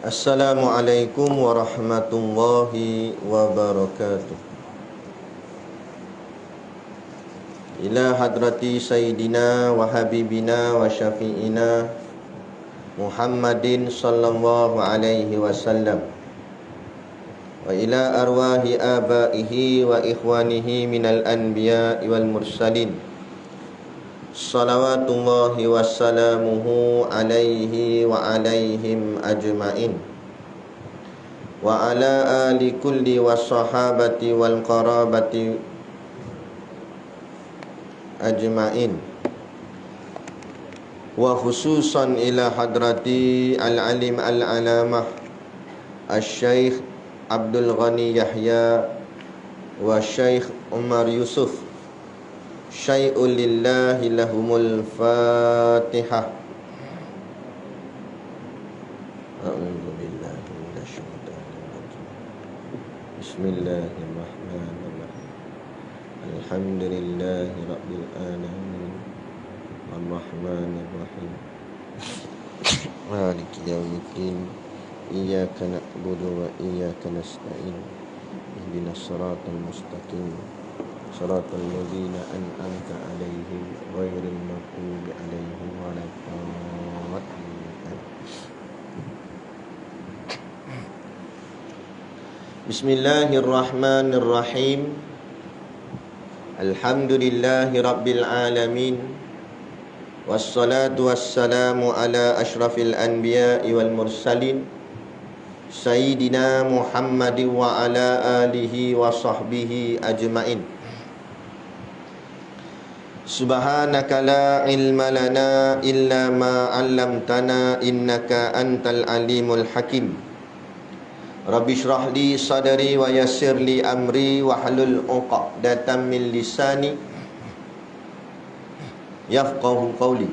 Assalamualaikum warahmatullahi wabarakatuh. Ila hadrati Sayyidina wa Habibina wa Syafi'ina Muhammadin sallallahu alaihi wasallam, wa ila arwahi abaihi wa ikhwanihi minal anbiya'i wal mursalin, salawatullahi wassalamuhu alaihi wa alaihim ajma'in, wa ala ali kulli wassahabati wal qarabati ajma'in, wa khususan ila hadrati al-alim al-alamah al-syaikh Abdul Ghani Yahya wa Syaikh Umar Yusuf, syai'ul lillahi lahumul fatihah. A'udzu billahi minasyaitonir rajim. Bismillahirrahmanirrahim. Alhamdulillahi rabbil alamin, arrahmanir rahim, maliki yaumiddin, iyyaka na'budu wa iyyaka nasta'in, ihdinas siratal mustaqim, siratal ladzina an'amta 'alaihim ghairil maghdubi 'alaihim waladdallin. Bismillahirrahmanirrahim. Alhamdulillahi rabbil alamin, wassalatu wassalamu ala ashrafil anbiya'i wal mursalin, Sayyidina Muhammadin wa ala alihi wa sahbihi ajma'in. Subhanaka la ilma lana illa ma 'allamtana innaka antal alimul hakim. Rabbi shrah li sadri wa yassir li amri wahlul 'uqdatam min lisani yafqahu qawli.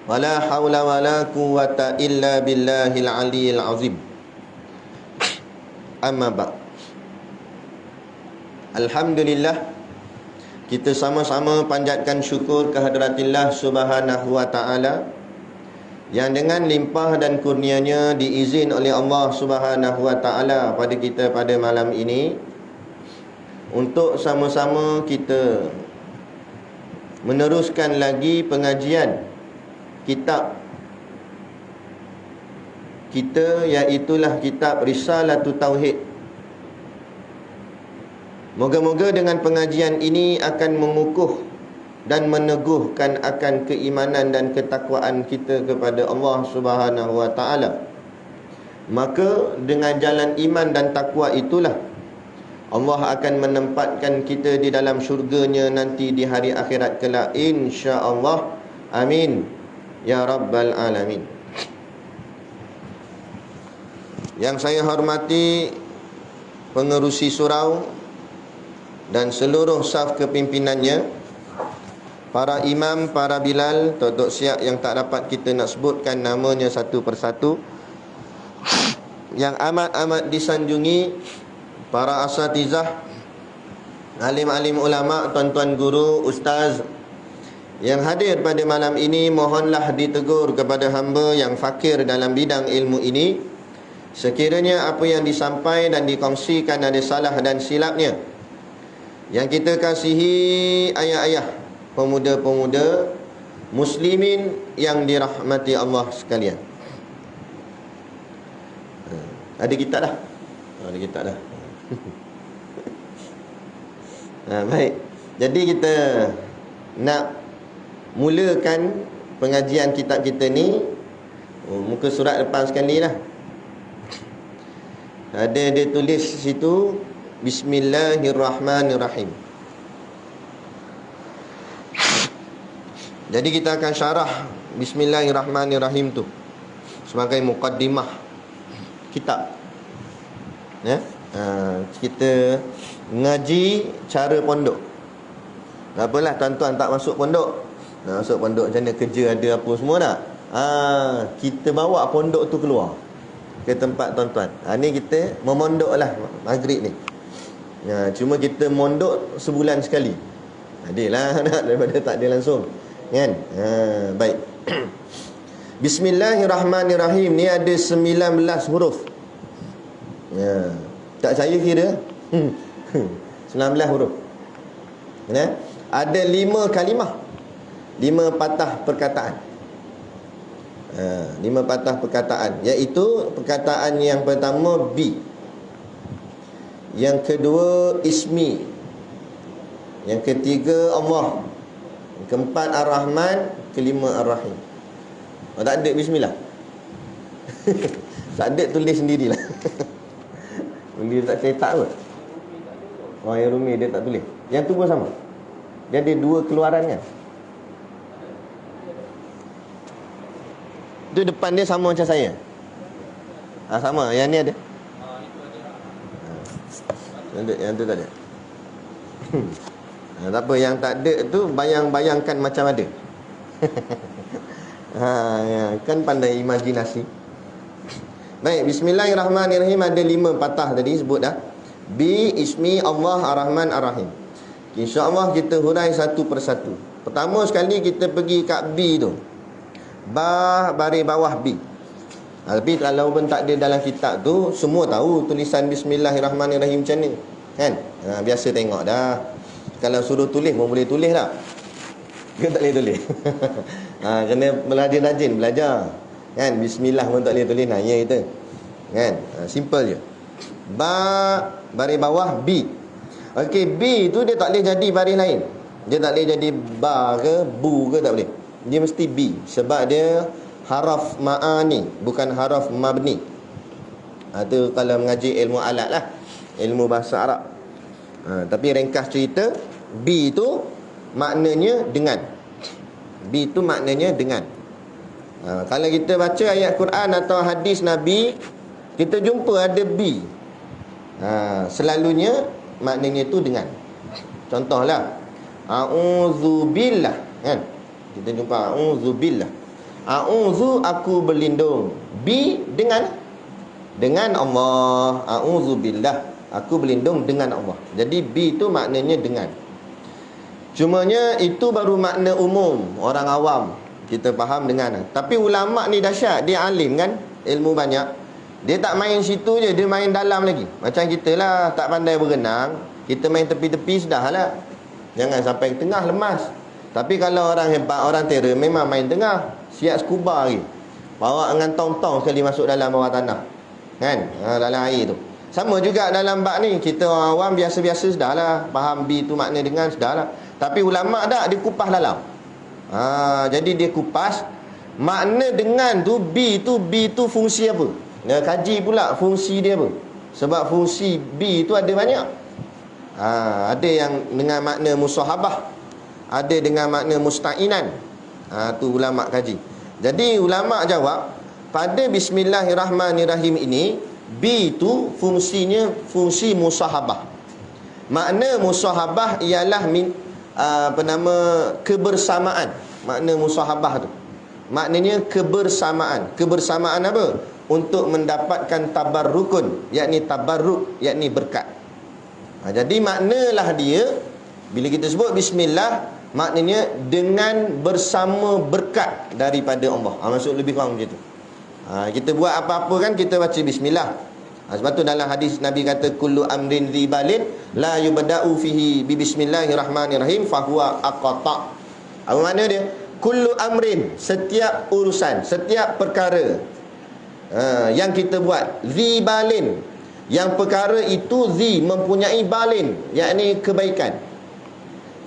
Wala haula wala quwwata illa billahil aliyyil azim. Amma ba'. Alhamdulillah, kita sama-sama panjatkan syukur kehadiratillah subhanahu wa ta'ala, yang dengan limpah dan kurnianya diizin oleh Allah subhanahu wa ta'ala pada kita pada malam ini untuk sama-sama kita meneruskan lagi pengajian kitab kita, iaitulah kitab Risalatut Tauhid. Moga-moga dengan pengajian ini akan mengukuh dan meneguhkan akan keimanan dan ketakwaan kita kepada Allah Subhanahu wa taala. Maka dengan jalan iman dan takwa itulah Allah akan menempatkan kita di dalam syurganya nanti di hari akhirat kelak, insya-Allah. Amin ya rabbal alamin. Yang saya hormati pengerusi surau dan seluruh saf kepimpinannya, para imam, para bilal, tok-tok siap yang tak dapat kita nak sebutkan namanya satu persatu, yang amat-amat disanjungi, para asatizah, alim-alim ulama, tuan-tuan guru, ustaz yang hadir pada malam ini, mohonlah ditegur kepada hamba yang fakir dalam bidang ilmu ini. Sekiranya apa yang disampaikan dan dikongsikan ada salah dan silapnya, yang kita kasihi ayah-ayah, pemuda-pemuda muslimin yang dirahmati Allah sekalian. Ada kitab dah. Ada kitab dah. Baik. Jadi kita nak mulakan pengajian kitab kita ni. Muka surat depan sekali lah. Ada dia tulis situ Bismillahirrahmanirrahim. Jadi kita akan syarah Bismillahirrahmanirrahim tu sebagai muqaddimah kitab. Ya? Kita ngaji cara pondok. Tak apalah tuan-tuan tak masuk pondok. Masuk pondok macam mana, kerja ada apa semua tak? Kita bawa pondok tu keluar ke tempat tuan-tuan. Ni kita memondok lah maghrib ni. Cuma kita mondok sebulan sekali. Adil lah nak daripada tak ada langsung. Kan? Baik. Bismillahirrahmanirrahim ni ada 19 huruf. Ya. Tak saya kira 19 huruf. Ya. Ada 5 kalimah, 5 patah perkataan. 5 patah perkataan, iaitu perkataan yang pertama bi, yang kedua ismi, yang ketiga Allah, yang keempat Ar-Rahman, kelima Ar-Rahim. Tak ada bismillah. Tak ada, tulis sendirilah. Dia tak cetak kot. Yang Rumi dia tak tulis. Yang tu pun sama. Dia ada 2 keluaran kan. Tu depan dia sama macam saya. Sama. Yang ni ada. Yang tu tak ada. Tak apa, yang tak ada tu bayang-bayangkan macam ada. Ya, kan pandai imajinasi. Baik, bismillahirrahmanirrahim ada 5 patah tadi sebut dah. Bi, ismi, Allah, Ar-Rahman, Ar-Rahim. InsyaAllah kita hurai satu persatu. Pertama sekali kita pergi kat bi tu. Ba baris bawah bi. Tapi kalau pun tak ada dalam kitab tu, semua tahu tulisan bismillahirrahmanirrahim macam ni kan. Biasa tengok dah. Kalau suruh tulis pun boleh tulis tak? Ke tak boleh tulis? Kena rajin-rajin belajar kan. Bismillah pun tak boleh tulis, nanya kita kan. Simple je. Ba baris bawah bi. Okey, bi tu dia tak boleh jadi baris lain. Dia tak boleh jadi ba ke bu ke, tak boleh. Dia mesti bi, sebab dia haraf ma'ani, bukan haraf mabni. Itu kalau mengaji ilmu alat lah, ilmu bahasa Arab. Tapi ringkas cerita, bi tu maknanya dengan. Bi tu maknanya dengan. Kalau kita baca ayat Quran atau hadis Nabi, kita jumpa ada bi. Selalunya maknanya tu dengan. Contohlah, a'udzubillah kan. Kita jumpa a'udzubillah. A'udzu, aku berlindung. Bi dengan Allah. A'udzubillah, aku berlindung dengan Allah. Jadi bi tu maknanya dengan. Cumanya itu baru makna umum, orang awam kita faham dengan. Tapi ulama ni dahsyat, dia alim kan, ilmu banyak. Dia tak main situ je, dia main dalam lagi. Macam kita lah, tak pandai berenang, kita main tepi-tepi sudah lah. Jangan sampai tengah lemas. Tapi kalau orang hebat, orang terror, memang main tengah, siap scuba lagi. Bawa dengan tong-tong sekali masuk dalam bawah tanah kan, dalam air tu. Sama juga dalam bab ni, kita orang awam biasa-biasa sudah lah, faham bi tu makna dengan sudah lah. Tapi ulama' tak, dia kupas dalam. Jadi dia kupas makna dengan tu, bi tu fungsi apa. Dia kaji pula fungsi dia apa. Sebab fungsi bi tu ada banyak. Ada yang dengan makna musahabah, ada dengan makna musta'inan. Tu ulama' kaji. Jadi ulama' jawab, pada bismillahirrahmanirrahim ini, bi tu fungsinya fungsi musahabah. Makna musahabah ialah kebersamaan. Makna musahabah tu maknanya kebersamaan. Kebersamaan apa? Untuk mendapatkan tabarrukun, yakni tabarruk, yakni berkat. Jadi maknalah dia, bila kita sebut bismillah, maknanya dengan bersama berkat daripada Allah. Maksud lebih kurang macam tu. Kita buat apa-apa kan, kita baca bismillah. Sebab tu dalam hadis Nabi kata, kullu amrin dhibalin la yubda'u fihi bi bismillahirrahmanirrahim fahuwa aqta'. Apa makna dia? Kullu amrin, setiap urusan, setiap perkara yang kita buat, dhibalin, yang perkara itu mempunyai balin, yakni kebaikan.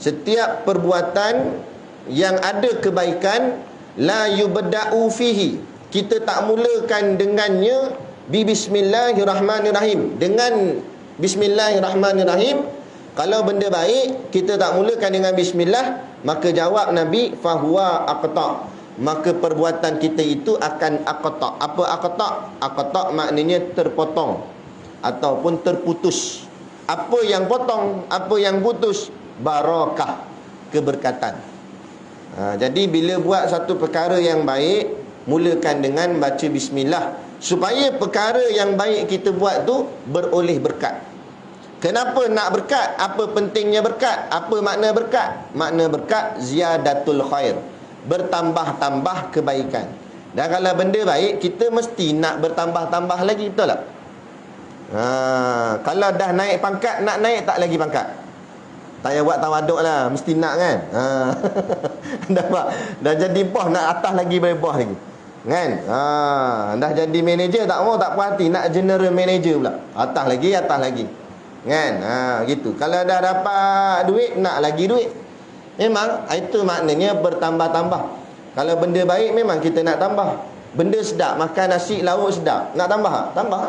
Setiap perbuatan yang ada kebaikan, la yubda'u fihi, kita tak mulakan dengannya bi bismillahirrahmanirrahim. Dengan bismillahirrahmanirrahim, kalau benda baik kita tak mulakan dengan bismillah, maka jawab Nabi, fahuwa aqta', maka perbuatan kita itu akan aqta'. Apa aqta'? Aqta' maknanya terpotong ataupun terputus. Apa yang potong, apa yang putus? Barakah, keberkatan. Jadi bila buat satu perkara yang baik, mulakan dengan baca bismillah, supaya perkara yang baik kita buat tu beroleh berkat. Kenapa nak berkat? Apa pentingnya berkat? Apa makna berkat? Makna berkat ziyadatul khair, bertambah-tambah kebaikan. Dan kalau benda baik, kita mesti nak bertambah-tambah lagi, betul tak? Kalau dah naik pangkat, nak naik tak lagi pangkat? Tak payah buat tawaduk lah, mesti nak kan? Dah jadi bos, nak atas lagi daripada bos lagi, kan? Dah jadi manager, tak mau, tak puas hati, nak general manager pula, atas lagi, kan? Gitu. Kalau dah dapat duit, nak lagi duit. Memang itu maknanya bertambah-tambah. Kalau benda baik memang kita nak tambah. Benda sedap, makan nasi lauk sedap, nak tambah tak? Tambah.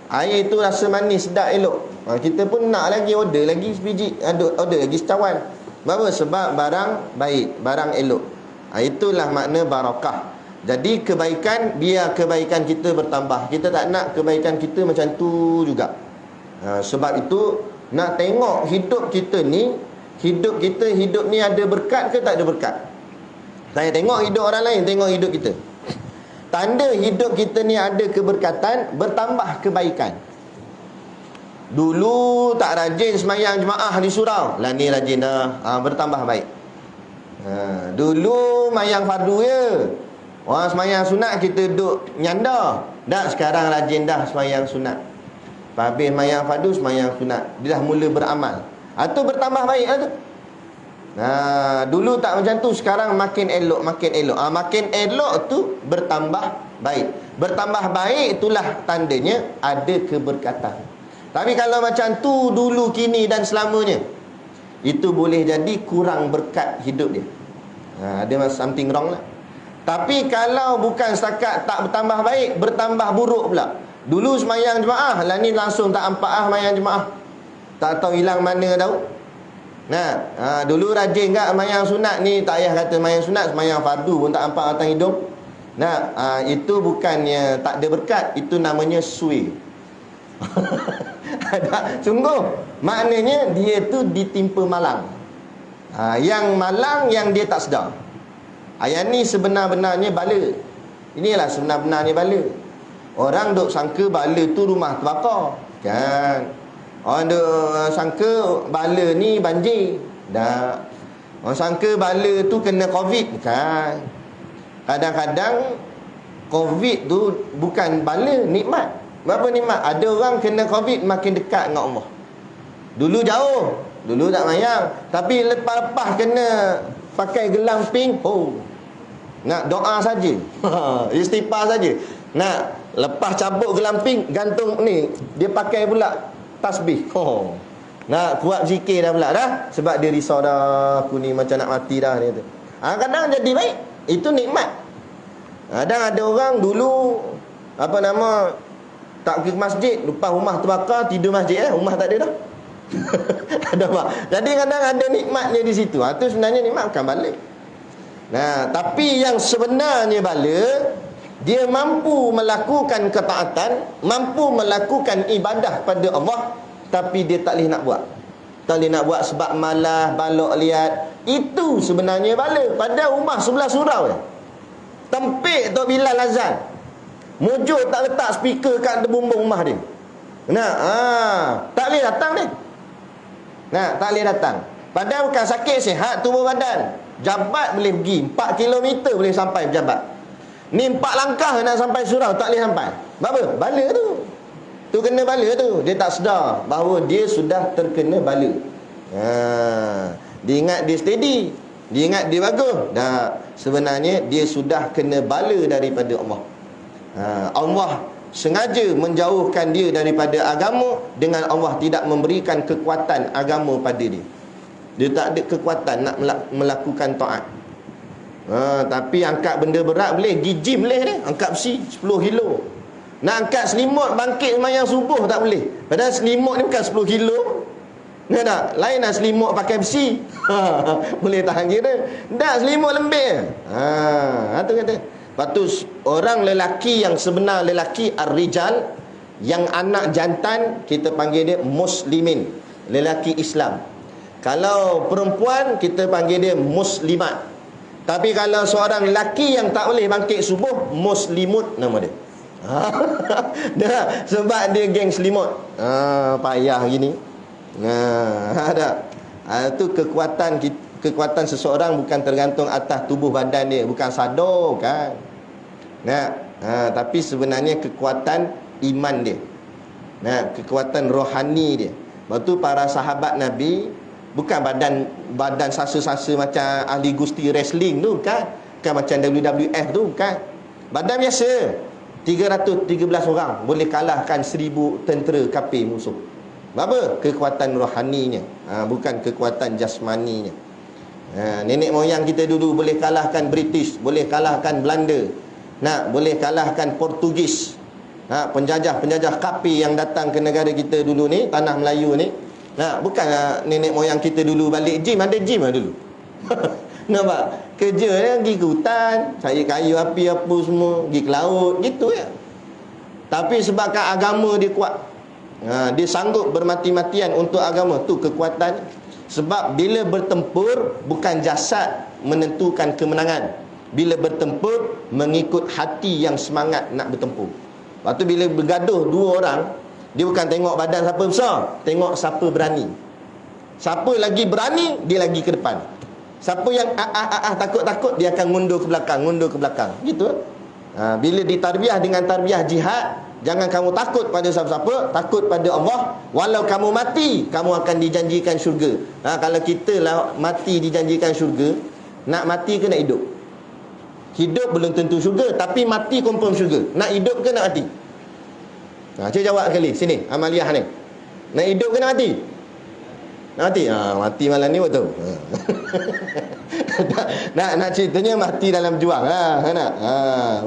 Air itu rasa manis, sedap, elok, kita pun nak lagi, order lagi sebiji, order lagi secawan. Kenapa? Sebab barang baik, barang elok. Itulah makna barakah. Jadi kebaikan, biar kebaikan kita bertambah. Kita tak nak kebaikan kita macam tu juga. Sebab itu nak tengok hidup kita ni, hidup ni ada berkat ke tak ada berkat. Saya tengok hidup orang lain, tengok hidup kita. Tanda hidup kita ni ada keberkatan, bertambah kebaikan. Dulu tak rajin semayang jemaah di surau, lah ni rajin dah, bertambah baik. Dulu mayang fardu je, orang semayang sunat kita duduk nyanda. Dah sekarang rajin dah semayang sunat. Habis semayang fardu, semayang sunat, dia dah mula beramal. Itu bertambah baik lah tu. Dulu tak macam tu, sekarang makin elok. Makin elok tu bertambah baik. Bertambah baik itulah tandanya ada keberkatan. Tapi kalau macam tu dulu, kini dan selamanya, itu boleh jadi kurang berkat hidup dia. Ada something wrong lah. Tapi kalau bukan setakat tak bertambah baik, bertambah buruk pula. Dulu semayang jemaah, lah ni langsung tak nampak semayang jemaah, tak tahu hilang mana tahu. Dulu rajin kat semayang sunat ni, tak payah kata semayang sunat, semayang fardu pun tak nampak atas hidung. Itu bukannya tak ada berkat, itu namanya sui. Sungguh, maknanya dia tu ditimpa malang. Yang malang yang dia tak sedar. Yang ni sebenar-benarnya bala. Inilah sebenar-benarnya bala. Orang duk sangka bala tu rumah terbakar, kan? Orang duk sangka bala ni banjir. Dah. Orang sangka bala tu kena Covid, kan? Kadang-kadang Covid tu bukan bala, nikmat. Berapa nikmat? Ada orang kena Covid makin dekat dengan Allah. Dulu jauh, dulu tak mayang, tapi lepas-lepas kena pakai gelang pink, nak doa saja. Istighfar saja. Nak lepas cabut gelang pink, gantung ni, dia pakai pula tasbih. Nak kuat zikir dah pula dah, sebab dia risau dah, aku ni macam nak mati dah dia tu. Kadang jadi baik, itu nikmat. Kadang ada orang dulu tak pergi ke masjid, lepas rumah terbakar, tidur masjid, rumah tak ada dah. Ada tak? Jadi kadang ada nikmatnya di situ. Itu sebenarnya nikmat, bukan balik. Tapi yang sebenarnya bala, dia mampu melakukan ketaatan, mampu melakukan ibadah pada Allah, tapi dia tak boleh nak buat. Tak boleh nak buat sebab malas, balok liat. Itu sebenarnya bala. Pada rumah sebelah surau, tempik Tok Bilal azan, mujur tak letak speaker kat bumbung rumah dia. Tak boleh datang dia. Tak boleh datang. Padahal bukan sakit, sihat tubuh badan. Jabat boleh pergi 4 km boleh sampai pejabat. Ni 4 langkah nak sampai surau, tak boleh sampai. Apa? Bala tu. Tu kena bala tu. Dia tak sedar bahawa dia sudah terkena bala. Dia ingat dia steady, dia ingat dia bagus. Sebenarnya dia sudah kena bala daripada Allah. Allah sengaja menjauhkan dia daripada agama dengan Allah tidak memberikan kekuatan agama pada dia. Dia tak ada kekuatan nak melakukan taat. Tapi angkat benda berat boleh, pergi gym boleh dia, angkat besi 10 kilo. Nak angkat selimut bangkit semayang subuh tak boleh. Padahal selimut ni bukan 10 kilo. Nah, tak? Lain lah selimut pakai besi. Boleh tahan kira. Tak, selimut lembik. Itu kata. Lepas tu orang lelaki yang sebenar, lelaki ar-rijal, yang anak jantan, kita panggil dia muslimin, lelaki Islam. Kalau perempuan, kita panggil dia muslimat. Tapi kalau seorang lelaki yang tak boleh bangkit subuh, muslimut nama dia. Sebab dia geng selimut. Payah gini. Ada. Itu kekuatan seseorang bukan tergantung atas tubuh badan dia, bukan sado, kan. Tapi sebenarnya kekuatan iman dia. Kekuatan rohani dia. Lepas tu para sahabat Nabi bukan badan sasa-sasa macam ahli gusti wrestling tu, kan macam WWF tu, kan. Badan biasa. 313 orang boleh kalahkan 1000 tentera kafir musuh. Apa? Kekuatan rohaninya, bukan kekuatan jasmaninya. Nenek moyang kita dulu boleh kalahkan British, boleh kalahkan Belanda, boleh kalahkan Portugis, penjajah-penjajah kafir yang datang ke negara kita dulu ni, tanah Melayu ni. Bukan nenek moyang kita dulu balik gym, ada gym dulu. Nampak? Kerja dia pergi ke hutan, cari kayu api apa semua, pergi ke laut, gitu ya. Tapi sebabkan agama dia kuat, dia sanggup bermati-matian untuk agama tu, kekuatan. Sebab bila bertempur, bukan jasad menentukan kemenangan. Bila bertempur, mengikut hati yang semangat nak bertempur. Lepas tu bila bergaduh dua orang, dia bukan tengok badan siapa besar, tengok siapa berani. Siapa lagi berani, dia lagi ke depan. Siapa yang takut-takut, dia akan mundur ke belakang, gitu. Bila ditarbiah dengan tarbiah jihad, jangan kamu takut pada siapa-siapa, takut pada Allah. Walau kamu mati, kamu akan dijanjikan syurga. Kalau kita lah mati dijanjikan syurga, nak mati ke nak hidup? Hidup belum tentu syurga, tapi mati confirm syurga. Nak hidup ke nak mati? Cuba jawab sekali, sini Amaliah ni. Nak hidup ke nak mati? Nak mati? Mati malam ni betul. nak ceritanya mati dalam juang.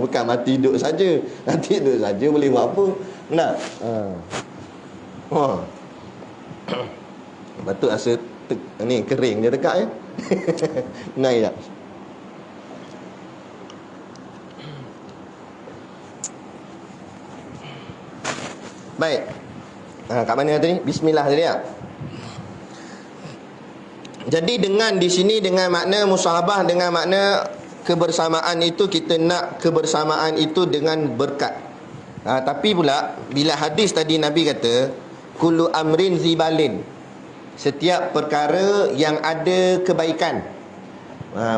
Bukan mati hidup saja. Mati hidup saja boleh buat apa? Nak? Patut rasa ni kering dia dekat ya. Naik tak? Baik. Kat mana tadi? Bismillah tadi ya. Jadi dengan di sini dengan makna musahabah, dengan makna kebersamaan itu, kita nak kebersamaan itu dengan berkat. Tapi pula bila hadis tadi Nabi kata kullu amrin zibalin, setiap perkara yang ada kebaikan,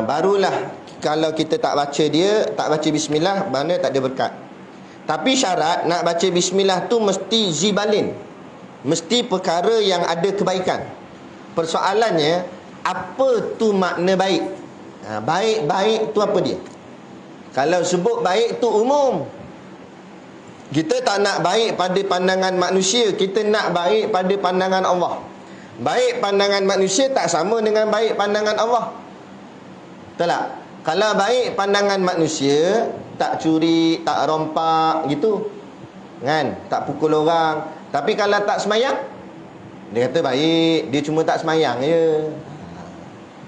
barulah kalau kita tak baca dia, tak baca bismillah, mana tak ada berkat. Tapi syarat nak baca bismillah tu mesti zibalin, mesti perkara yang ada kebaikan. Persoalannya, apa tu makna baik? Baik tu apa dia? Kalau sebut baik tu umum, kita tak nak baik pada pandangan manusia, kita nak baik pada pandangan Allah. Baik pandangan manusia tak sama dengan baik pandangan Allah. Betul tak? Kalau baik pandangan manusia, tak curi, tak rompak gitu, kan? Tak pukul orang. Tapi kalau tak semayang, dia kata baik, dia cuma tak semayang je.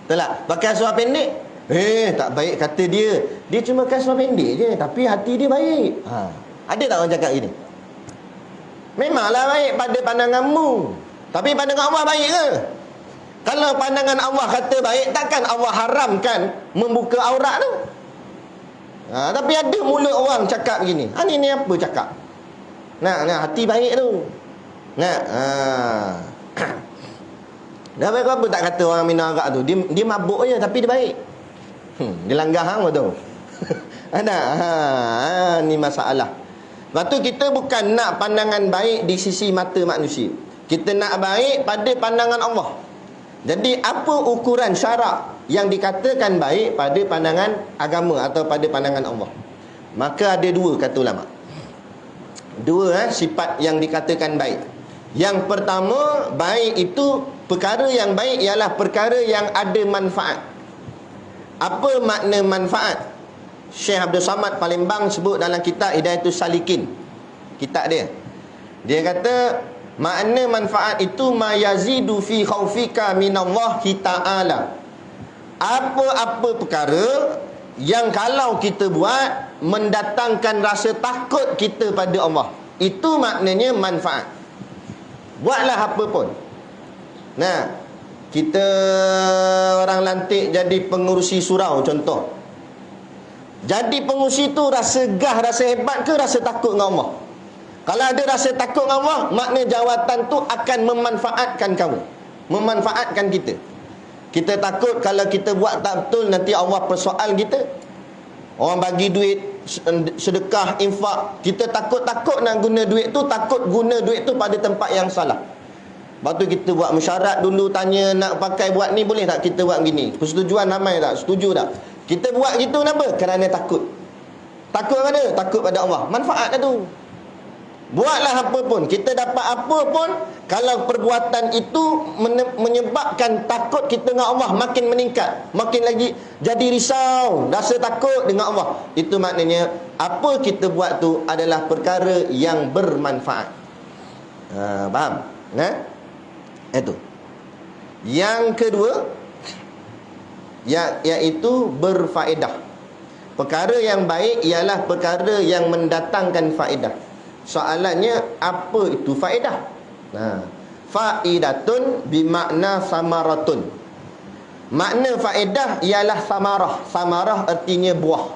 Betul tak? Pakai seluar pendek, tak baik kata dia, dia cuma pakai seluar pendek je, tapi hati dia baik. Ada tak orang cakap gini? Memanglah baik pada pandanganmu, tapi pandangan Allah baik ke? Kalau pandangan Allah kata baik, takkan Allah haramkan membuka aurat tu? Tapi ada mulut orang cakap begini. Ni apa cakap? Nak hati baik tu. Dah baik apa tak kata orang minum arak tu, dia mabuk je tapi dia baik. Dia langgar hang betul. Ni masalah. Lepas tu kita bukan nak pandangan baik di sisi mata manusia, kita nak baik pada pandangan Allah. Jadi apa ukuran syarak yang dikatakan baik pada pandangan agama atau pada pandangan Allah? Maka ada dua, kata ulama. Dua sifat yang dikatakan baik. Yang pertama, baik itu, perkara yang baik ialah perkara yang ada manfaat. Apa makna manfaat? Syekh Abdul Samad Palembang sebut dalam kitab Hidayatul Salikin, kitab dia. Dia kata makna manfaat itu ma yazidu fi khaufika minallahi ta'ala. Apa-apa perkara yang kalau kita buat mendatangkan rasa takut kita pada Allah, itu maknanya manfaat. Buatlah apa pun. Kita orang lantik jadi pengurusi surau contoh. Jadi pengurusi tu rasa gah, rasa hebat ke rasa takut dengan Allah? Kalau ada rasa takut dengan Allah, makna jawatan tu akan memanfaatkan kamu, memanfaatkan kita. Kita takut kalau kita buat tak betul, nanti Allah persoal kita. Orang bagi duit sedekah, infak. Kita takut-takut nak guna duit tu, takut guna duit tu pada tempat yang salah. Lepas tu kita buat mesyuarat dulu, tanya nak pakai buat ni boleh tak kita buat gini, persetujuan ramai tak, setuju tak. Kita buat gitu kenapa? Kerana takut. Takut pada? Takut pada Allah. Manfaat dah tu. Buatlah apa pun, kita dapat apa pun, kalau perbuatan itu menyebabkan takut kita dengan Allah makin meningkat, makin lagi jadi risau, rasa takut dengan Allah, itu maknanya apa kita buat tu adalah perkara yang bermanfaat. Faham? Itu. Yang kedua, iaitu berfaedah. Perkara yang baik ialah perkara yang mendatangkan faedah. Soalannya, apa itu faedah? Faidatun bimakna samaratun. Makna faedah ialah samarah. Samarah artinya buah.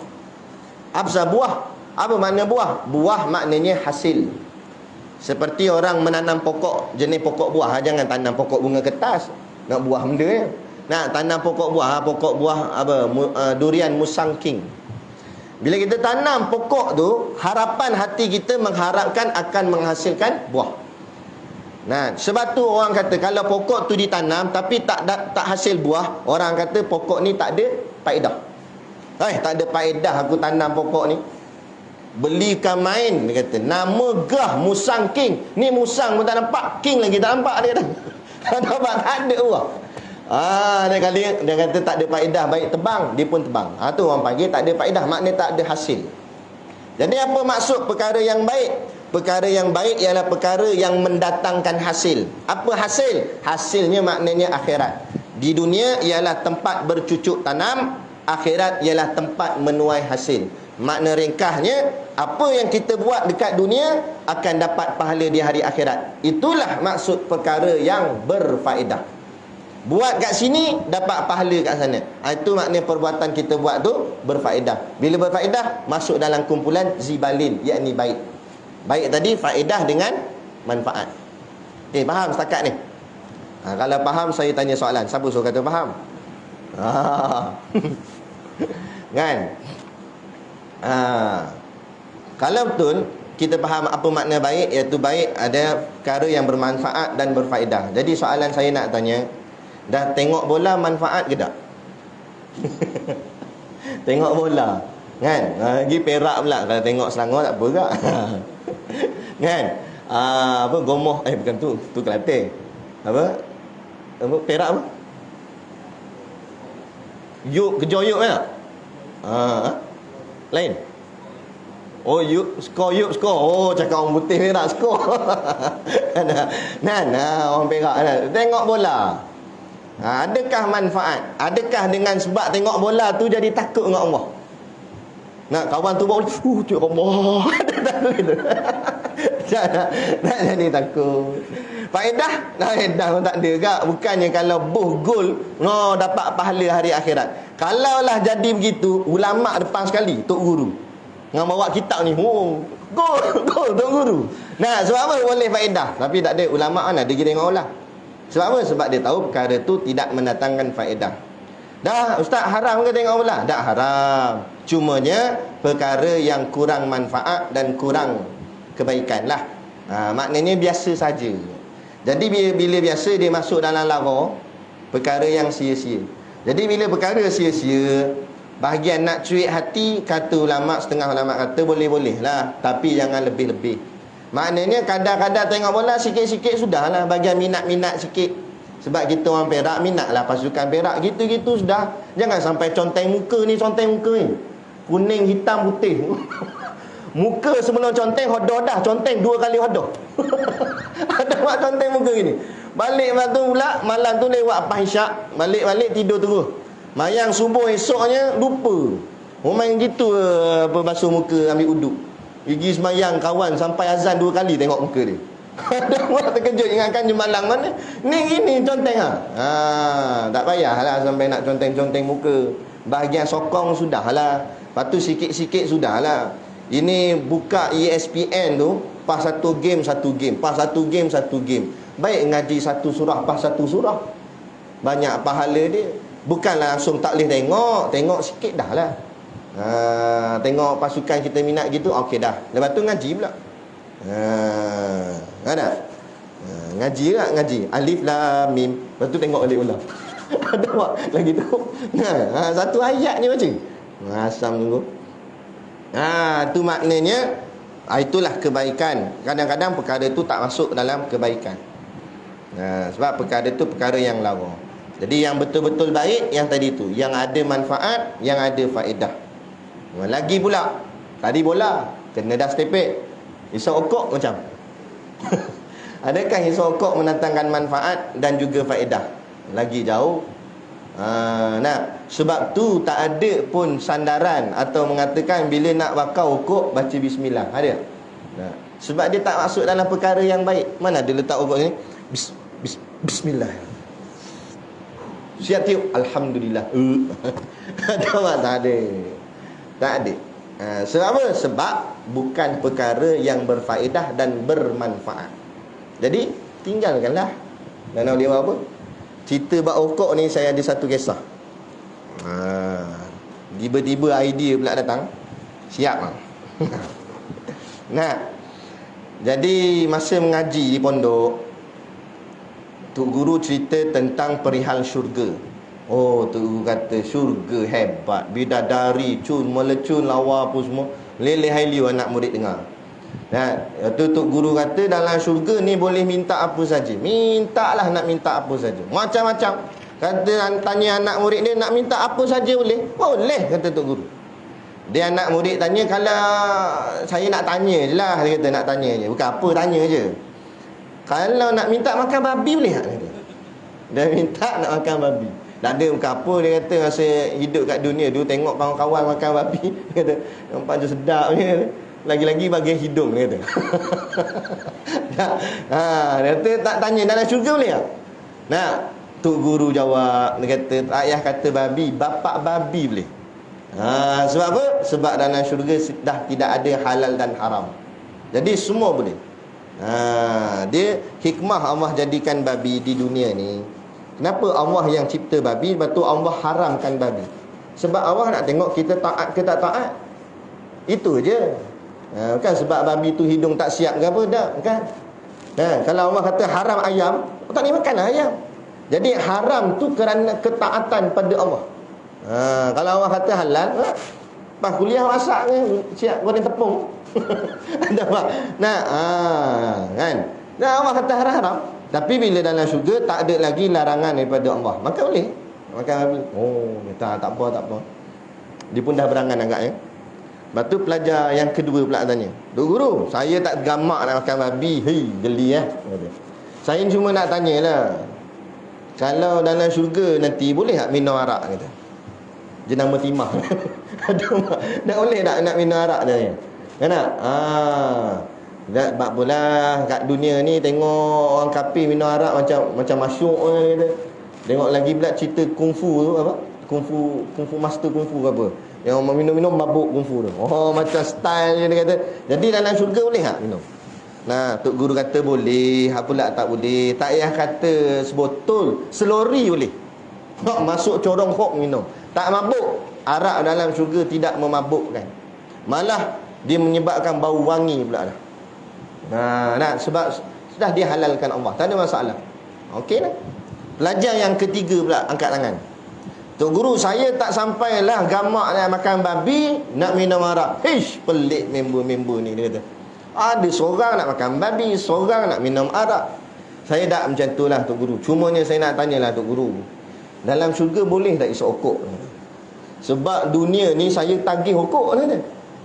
Apa buah? Apa makna buah? Buah maknanya hasil. Seperti orang menanam pokok, jenis pokok buah. Jangan tanam pokok bunga kertas, nak buah benda ya. Nak tanam pokok buah apa? Durian musang king. Bila kita tanam pokok tu, harapan hati kita mengharapkan akan menghasilkan buah. Nah, sebab tu orang kata kalau pokok tu ditanam tapi tak hasil buah, orang kata pokok ni tak ada faedah. Tak ada faedah aku tanam pokok ni. Belikan main, dia kata. Nama gah musang king. Ni musang pun tak nampak, king lagi tak nampak dia kata. Tak nampak, tak ada buah. Dia kata tak ada faedah, baik tebang, dia pun tebang. Tu orang panggil tak ada faedah, maknanya tak ada hasil. Jadi apa maksud perkara yang baik? Perkara yang baik ialah perkara yang mendatangkan hasil. Apa hasil? Hasilnya maknanya akhirat. Di dunia ialah tempat bercucuk tanam, akhirat ialah tempat menuai hasil. Makna ringkasnya, apa yang kita buat dekat dunia akan dapat pahala di hari akhirat. Itulah maksud perkara yang berfaedah. Buat kat sini, dapat pahala kat sana. Itu makna perbuatan kita buat tu berfaedah. Bila berfaedah, masuk dalam kumpulan zibalin, yakni baik. Baik tadi, faedah dengan manfaat. Faham setakat ni? Kalau faham, saya tanya soalan. Siapa suruh kata faham? Kan? Kalau betul kita faham apa makna baik, iaitu baik ada perkara yang bermanfaat dan berfaedah. Jadi soalan saya nak tanya, dah tengok bola manfaat ke tak? Tengok bola kan? Pergi Perak pula. Kalau tengok Selangor tak apa ke? Kan? Apa Gomoh, bukan tu Kelantan. Apa Perak apa? Yuk, kejar yuk tak? Lain. Oh, yuk skor. Oh, cakap orang putih Perak skor. Orang Perak tengok bola. Adakah manfaat? Adakah dengan sebab tengok bola tu jadi takut dengan Allah? Nak kawan tu bawa, cik Allah. Tak jadi takut. Faedah pun tak ada kak. Bukannya kalau buh gol, dapat pahala hari akhirat. Kalaulah jadi begitu, ulama depan sekali, tok guru dengan bawa kitab ni, gol tok guru. Nah, sebab apa boleh faedah? Tapi tak ada, ulama kan ada gila dengan Allah. Sebab apa? Sebab dia tahu perkara tu tidak mendatangkan faedah. Dah, ustaz haram ke tengok bola? Tak haram. Cumanya perkara yang kurang manfaat dan kurang kebaikan lah. Maknanya biasa saja. Jadi bila biasa dia masuk dalam lara, perkara yang sia-sia. Jadi bila perkara sia-sia, bahagian nak cuik hati, kata ulama, setengah ulama kata boleh-boleh lah, tapi jangan lebih-lebih. Maknanya kadang-kadang tengok bola sikit-sikit sudahlah, bagian minat-minat sikit. Sebab kita orang Perak, minatlah pasukan Perak, gitu-gitu sudah. Jangan sampai conteng muka ni. Kuning, hitam, putih. Muka sebelum conteng, hodoh dah. Conteng 2 kali hodoh. Ada buat conteng muka gini. Balik tu pula, malam tu lewat apa isyak. Balik tidur terus. Mayang subuh esoknya lupa. Main gitu basuh muka, ambil uduk. Pergi semayang kawan sampai azan 2 kali tengok muka dia. Ada orang terkejut, ingatkan jemalang mana ni gini conteng tak payahlah sampai nak conteng-conteng muka. Bahagian sokong sudahlah. Lepas tu sikit-sikit sudahlah. Ini buka ESPN tu, pas satu game, pas satu game. Baik ngaji satu surah, pas satu surah. Banyak pahala dia. Bukanlah langsung tak boleh tengok sikit dah lah. Tengok pasukan kita minat gitu, okey dah. Lepas tu ngaji pula. Kan tak? Ngaji tak? Ngaji alif lam mim. Lepas tu tengok alif lam. Ada tak? Lagi tu. Satu ayat je baca. Asam dulu. Tu maknanya itulah kebaikan. Kadang-kadang perkara tu tak masuk dalam kebaikan. Sebab perkara tu perkara yang lara. Jadi yang betul-betul baik yang tadi tu, yang ada manfaat, yang ada faedah. Lagi pula, tadi bola kena dah stepek, hisap okok macam adakah hisap okok mendatangkan manfaat dan juga faedah? Lagi jauh. Sebab tu tak ada pun sandaran atau mengatakan bila nak bakar okok baca bismillah. Ada? Sebab dia tak masuk dalam perkara yang baik. Mana dia letak okok ni? Bismillah. Siap tiup, alhamdulillah. Tak ada. Tak ada. Sebab apa? Sebab bukan perkara yang berfaedah dan bermanfaat. Jadi tinggalkanlah. Dan dia apa? Cerita bab okok ni saya ada satu kisah. Tiba-tiba idea pula datang. Siap. Jadi masa mengaji di pondok, Tok Guru cerita tentang perihal syurga. Tok Guru kata syurga hebat, bidadari cun melecun lawa apa semua, leleh hailiu anak murid dengar. Itu Tok Guru kata dalam syurga ni boleh minta apa saja. Mintalah, nak minta apa saja, macam-macam. Kata tanya anak murid dia nak minta apa saja boleh? Boleh, kata Tok Guru. Dia anak murid tanya, kalau saya nak tanya je lah, dia kata nak tanya je, bukan apa, tanya je. Kalau nak minta makan babi boleh tak? Dia minta nak makan babi. Tak ada bukan apa, dia kata masa hidup kat dunia dulu tengok kawan-kawan makan babi, dia kata nampak je sedap je. Lagi-lagi bagian hidung, dia kata. Dia kata tak tanya dalam syurga boleh tak? Tok Guru jawab, dia kata ayah kata babi, bapak babi boleh. Sebab apa? Sebab dalam syurga dah tidak ada halal dan haram. Jadi semua boleh. Dia hikmah Allah jadikan babi di dunia ni. Kenapa Allah yang cipta babi, lepas tu Allah haramkan babi? Sebab Allah nak tengok kita taat ke tak taat. Itu je. Bukan sebab babi tu hidung tak siap ke apa, dah, bukan. Kalau Allah kata haram ayam, tak boleh makan ayam. Jadi haram tu kerana ketaatan pada Allah. Kalau Allah kata halal, pas kuliah masak ni, siap goreng tepung. Ada apa? Kan? Allah kata haram. Tapi bila dalam syurga tak ada lagi larangan daripada Allah, maka boleh makan babi. Tak apa. Dia pun dah berangan agaknya. Lepas tu pelajar yang kedua pula tanya, Tok Guru, saya tak gamak nak makan babi. Geli saya cuma nak tanyalah, kalau dalam syurga nanti boleh tak minum arak, kata. Jenama timah. Tak boleh tak nak minum arak dia? Kan tak? Sebab pula kat dunia ni tengok orang kafir minum arak macam masyuk kata. Tengok lagi pula cerita kungfu tu apa? Kungfu master kungfu ke apa? Yang orang minum-minum mabuk kungfu tu. Macam style dia kata. Jadi dalam syurga boleh tak minum? Tok Guru kata boleh. Apa pula tak boleh? Tak payah kata sebotol, selori boleh. Masuk corong hok minum. Tak mabuk. Arak dalam syurga tidak memabukkan. Malah dia menyebabkan bau wangi pula dah. Sebab sudah dihalalkan Allah, tak ada masalah. Okey lah. Pelajar yang ketiga pula angkat tangan. Tok Guru, saya tak sampailah gamak nak makan babi, nak minum arak. Pelik member-member ni, dia kata. Ada seorang nak makan babi, seorang nak minum arak. Saya tak macam tu lah Tok Guru. Cumanya saya nak tanyalah Tok Guru, dalam syurga boleh tak isap okok? Sebab dunia ni saya tagih okok ni.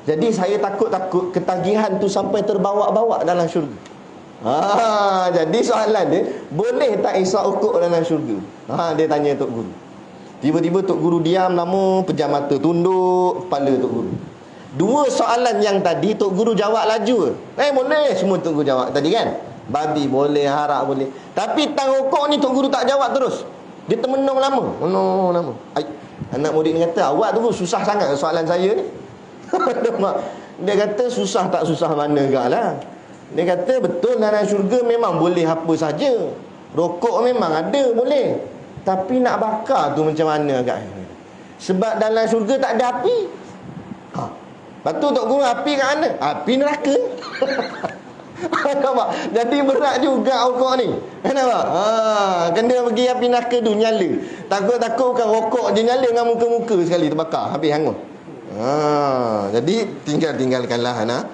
Jadi saya takut ketagihan tu sampai terbawa-bawa dalam syurga. Jadi soalan dia, boleh tak isap okok dalam syurga? Dia tanya Tok Guru. Tiba-tiba Tok Guru diam lama, pejam mata, tunduk kepala Tok Guru. Dua soalan yang tadi Tok Guru jawab laju. Boleh semua Tok Guru jawab tadi kan. Babi boleh, harak boleh. Tapi tang okok ni Tok Guru tak jawab terus. Dia termenung lama. Anak murid ni kata, awak tu susah sangat soalan saya ni. Dia kata susah tak susah mana gak lah. Dia kata betul dalam syurga memang boleh apa saja. Rokok memang ada boleh. Tapi nak bakar tu macam mana agak? Sebab dalam syurga tak ada api. Lepas tu Tok Guru, api kat mana? Api neraka. Nampak? Jadi berat juga rokok ni. Nampak? Kena pergi api neraka tu nyala. Takut-takut bukan rokok je nyala dengan muka-muka sekali terbakar, habis hangus. Jadi tinggalkanlah anak.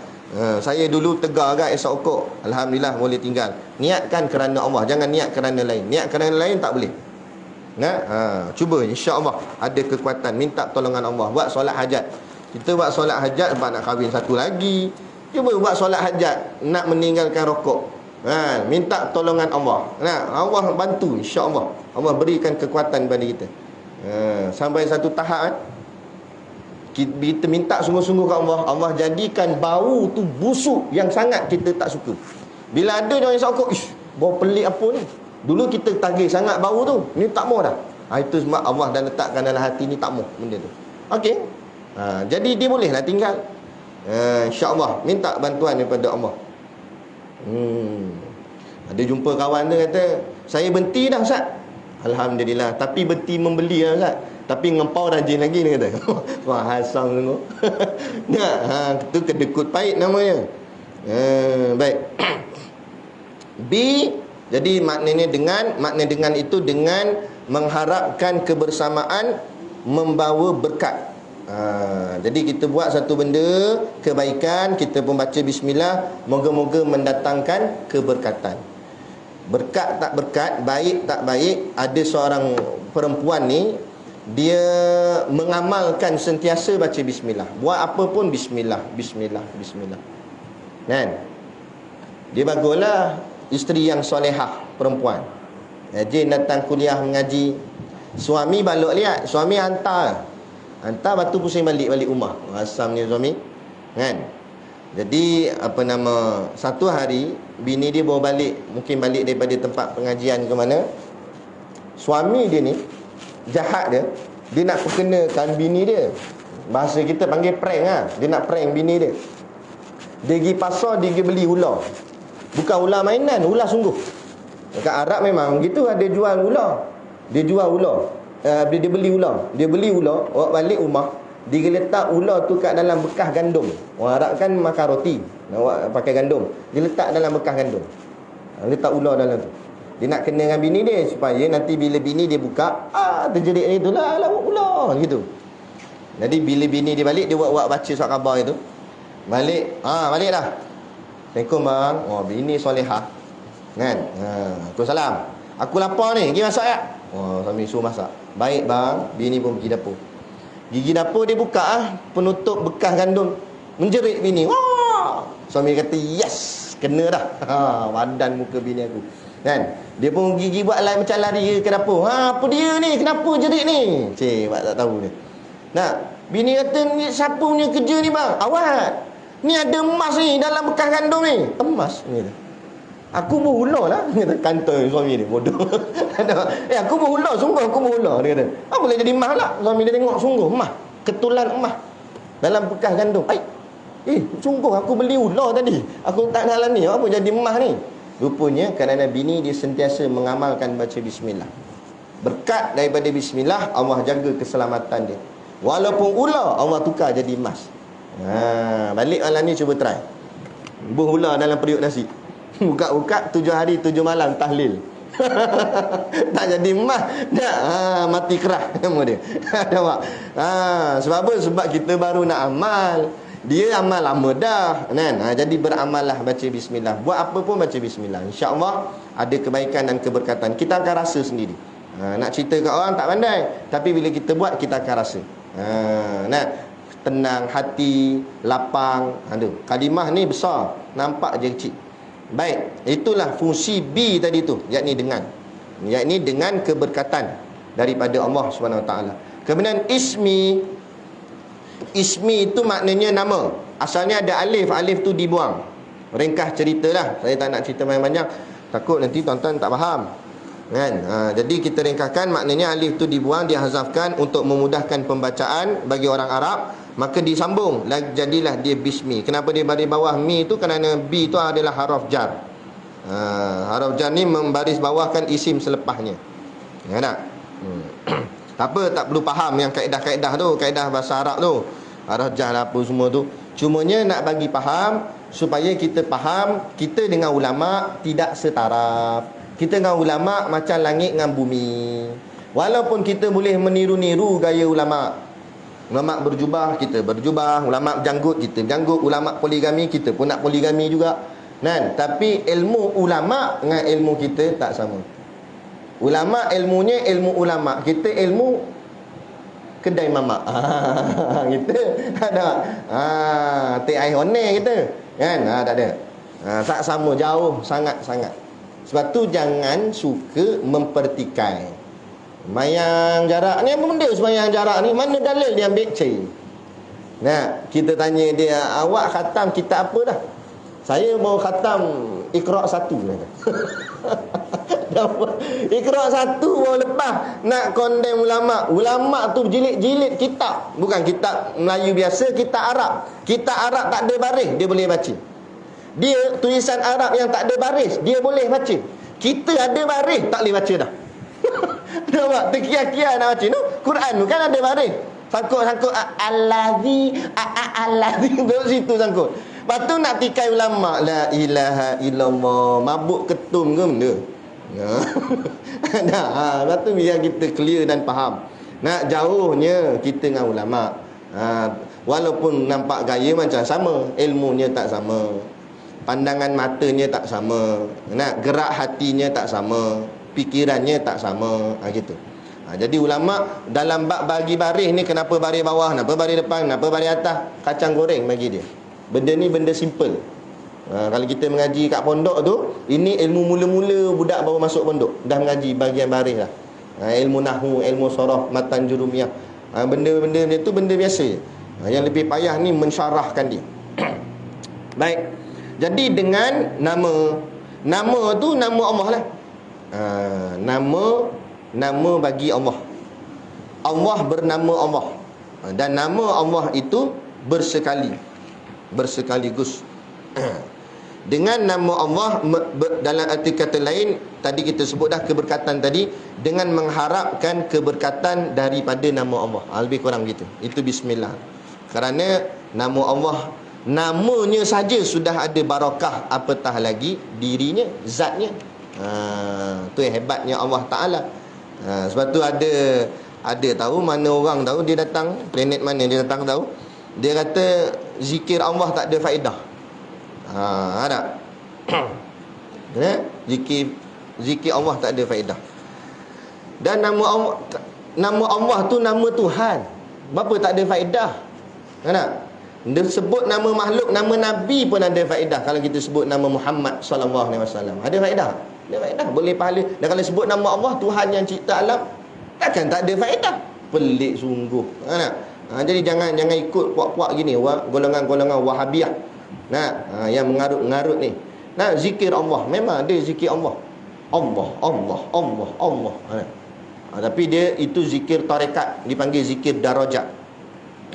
Saya dulu tegar agak esok rokok. Alhamdulillah boleh tinggal. Niatkan kerana Allah, jangan niat kerana lain. Niat kerana lain tak boleh. Cuba insya-Allah ada kekuatan, minta pertolongan Allah. Buat solat hajat. Kita buat solat hajat sebab nak kahwin satu lagi. Cuba buat solat hajat, nak meninggalkan rokok. Minta pertolongan Allah. Allah bantu insya-Allah. Allah berikan kekuatan pada kita. Sampai satu tahap kita minta sungguh-sungguh kat Allah, Allah jadikan bau tu busuk yang sangat kita tak suka. Bila ada orang yang rokok, bau pelik apa ni? Dulu kita tagih sangat bau tu, ni tak mau dah. Itu sebab Allah dah letakkan dalam hati ni tak mau benda tu. Okey. Jadi dia bolehlah tinggal. InsyaAllah minta bantuan daripada Allah. Ada jumpa kawan dia kata, saya berhenti dah Ustaz. Alhamdulillah. Tapi berhenti membeli lah Ustaz. Tapi ngempau rajin lagi dia kata. Wah, hasang tengok. Itu kedekut pahit namanya. Baik. B, jadi makna dengan itu dengan mengharapkan kebersamaan membawa berkat. Jadi kita buat satu benda kebaikan, kita pun baca bismillah, moga-moga mendatangkan keberkatan. Berkat tak berkat, baik tak baik, ada seorang perempuan ni, dia mengamalkan sentiasa baca bismillah. Buat apa pun bismillah, bismillah, bismillah. Kan? Dia baguslah isteri yang solehah, perempuan. Rajin datang kuliah mengaji. Suami balok lihat, suami hantar batu pusing balik rumah. Asamnya suami. Kan? Jadi satu hari bini dia bawa balik, mungkin balik daripada tempat pengajian ke mana. Suami dia ni jahat dia nak perkenakan bini dia. Bahasa kita panggil prank lah. Dia nak prank bini dia. Dia pergi pasar, dia pergi beli ular. Bukan ular mainan, ular sungguh. Dekat Arab memang begitu, ada jual ular. Dia jual ular. Dia beli ular. Dia beli ular, bawa balik rumah. Dia letak ular tu kat dalam bekas gandum. Orang Arab kan makan roti, nak pakai gandum. Dia letak dalam bekas gandum. Letak ular dalam tu. Dia nak kena dengan bini dia, supaya nanti bila bini dia buka, terjerit ni itulah ular gitu. Jadi bila bini dia balik, dia buat baca surat khabar itu. Balik dah. Assalamualaikum bang. Bini solehah. Kan? Aku salam. Aku lapar ni, pergi masak tak? Suami suruh masak. Baik bang. Bini pun pergi dapur. Gigi dapur dia buka penutup bekas gandum. Menjerit bini. Suami kata yes, kena dah. Badan muka bini aku. Kan? Dia pun gigi buat macam lari ke dapur. Apa dia ni? Kenapa jerit ni? Buat tak tahu dia. Bini kata, ni siapa punya kerja ni bang? Awak. Ni ada emas ni dalam bekas gandum ni. Emas ni. Aku berular lah. Kata kantoi suami ni, bodoh. Aku berular, sungguh aku berular. Dia kata, apa boleh jadi emas lah? Suami dia tengok, sungguh emas. Ketulan emas dalam bekas gandum. Sungguh aku beli ular tadi. Aku tak dalam ni, apa jadi emas ni? Rupanya kerana bini dia sentiasa mengamalkan baca bismillah. Berkat daripada bismillah, Allah jaga keselamatan dia. Walaupun ular, Allah tukar jadi emas. Balik malam ni cuba try. Buh ular dalam periuk nasi. Buka-buka 7 hari 7 malam tahlil. Tak jadi emas. Mati kerah nama dia. Nampak? Sebab apa? Sebab kita baru nak amal. Dia amal lama dah kan? Jadi beramallah baca bismillah. Buat apa pun baca bismillah. InsyaAllah ada kebaikan dan keberkatan. Kita akan rasa sendiri. Nak cerita kat orang tak pandai, tapi bila kita buat, kita akan rasa. Tenang hati, lapang. Kalimah ni besar, nampak je kecil. Baik, itulah fungsi B tadi tu, yakni dengan keberkatan daripada Allah SWT. Kemudian ismi itu maknanya nama. Asalnya ada alif, alif tu dibuang. Ringkas ceritalah, saya tak nak cerita banyak-banyak, takut nanti tuan-tuan tak faham kan? Jadi kita ringkaskan, maknanya alif tu dibuang, dihazafkan untuk memudahkan pembacaan bagi orang Arab. Maka disambung, jadilah dia bismi. Kenapa dia baris bawah mi tu? Kerana B tu adalah haraf jar. Haraf jar ni membaris bawahkan isim selepasnya. Ya tak? Apa, tak perlu faham yang kaedah-kaedah tu, kaedah bahasa Arab tu, haraf jar apa semua tu. Cumanya nak bagi faham, supaya kita faham, kita dengan ulama tidak setaraf. Kita dengan ulama macam langit dengan bumi. Walaupun kita boleh meniru-niru gaya ulama. Ulama berjubah, kita berjubah. Ulama berjanggut, kita berjanggut. Ulama poligami, kita pun nak poligami juga. Kan? Tapi ilmu ulama dengan ilmu kita tak sama. Ulama ilmunya ilmu ulama, kita ilmu kedai mamak. Kita ada. Teh air honeh kita. Kan? Tak ada. Tak sama, jauh sangat-sangat. Sebab tu jangan suka mempertikai. Sembahyang jarak ni apa benda sembahyang jarak ni? Mana dalil dia ambil cik? Nah, kita tanya dia, awak khatam kitab apa dah? Saya baru khatam Iqra' 1 Iqra' 1 baru lepas nak condemn ulama. Ulama tu jilid-jilid kitab. Bukan kitab Melayu biasa, kitab Arab. Kitab Arab tak ada baris, dia boleh baca. Dia tulisan Arab yang tak ada baris, dia boleh baca. Kita ada baris, tak boleh baca dah. Nampak? Terkiar-kiar nak baca. Quran tu kan ada baris. Sangkut-sangkut Allazi duduk situ sangkut. Lepas tu nak tikai ulama, la ilaha illallah, mabuk ketum ke benda? Lepas tu biar kita clear dan faham. Nak jauhnya kita dengan ulama. Walaupun nampak gaya macam sama, ilmunya tak sama, pandangan matanya tak sama, nak gerak hatinya tak sama, fikirannya tak sama, gitu. Jadi ulama dalam bab bagi baris ni, kenapa baris bawah, kenapa baris depan, kenapa baris atas, kacang goreng bagi dia. Benda ni benda simple. Kalau kita mengaji kat pondok tu, ini ilmu mula-mula budak baru masuk pondok, dah mengaji bahagian baris lah. Ilmu nahwu, ilmu sorof, matan jurumiyah. Benda-benda tu benda biasa. Yang lebih payah ni mensyarahkan dia. Baik. Jadi dengan nama tu nama Allah lah. Nama bagi Allah. Allah bernama Allah. Dan nama Allah itu bersekaligus. Dengan nama Allah, dalam arti kata lain, tadi kita sebut dah keberkatan tadi, dengan mengharapkan keberkatan daripada nama Allah. Lebih kurang gitu. Itu bismillah. Kerana nama Allah, namanya saja sudah ada barakah, apatah lagi dirinya, zatnya. Tu yang hebatnya Allah Ta'ala. Sebab tu ada tahu, mana orang tahu dia datang, planet mana dia datang tahu, dia kata zikir Allah tak ada faedah. Ada. Zikir Allah tak ada faedah. Dan nama Allah tu nama Tuhan. Berapa tak ada faedah? Ada. Dia sebut nama makhluk, nama Nabi pun ada faedah. Kalau kita sebut nama Muhammad sallallahu alaihi wasallam, ada faedah? Ada faedah, boleh pahala. Dan kalau sebut nama Allah, Tuhan yang cipta alam, takkan tak ada faedah? Pelik sungguh. Jadi jangan ikut puak-puak gini, golongan-golongan Wahabiyah. Yang mengarut-ngarut ni. Zikir Allah, memang ada zikir Allah. Allah. Tapi dia itu zikir tarekat, dipanggil zikir darajat.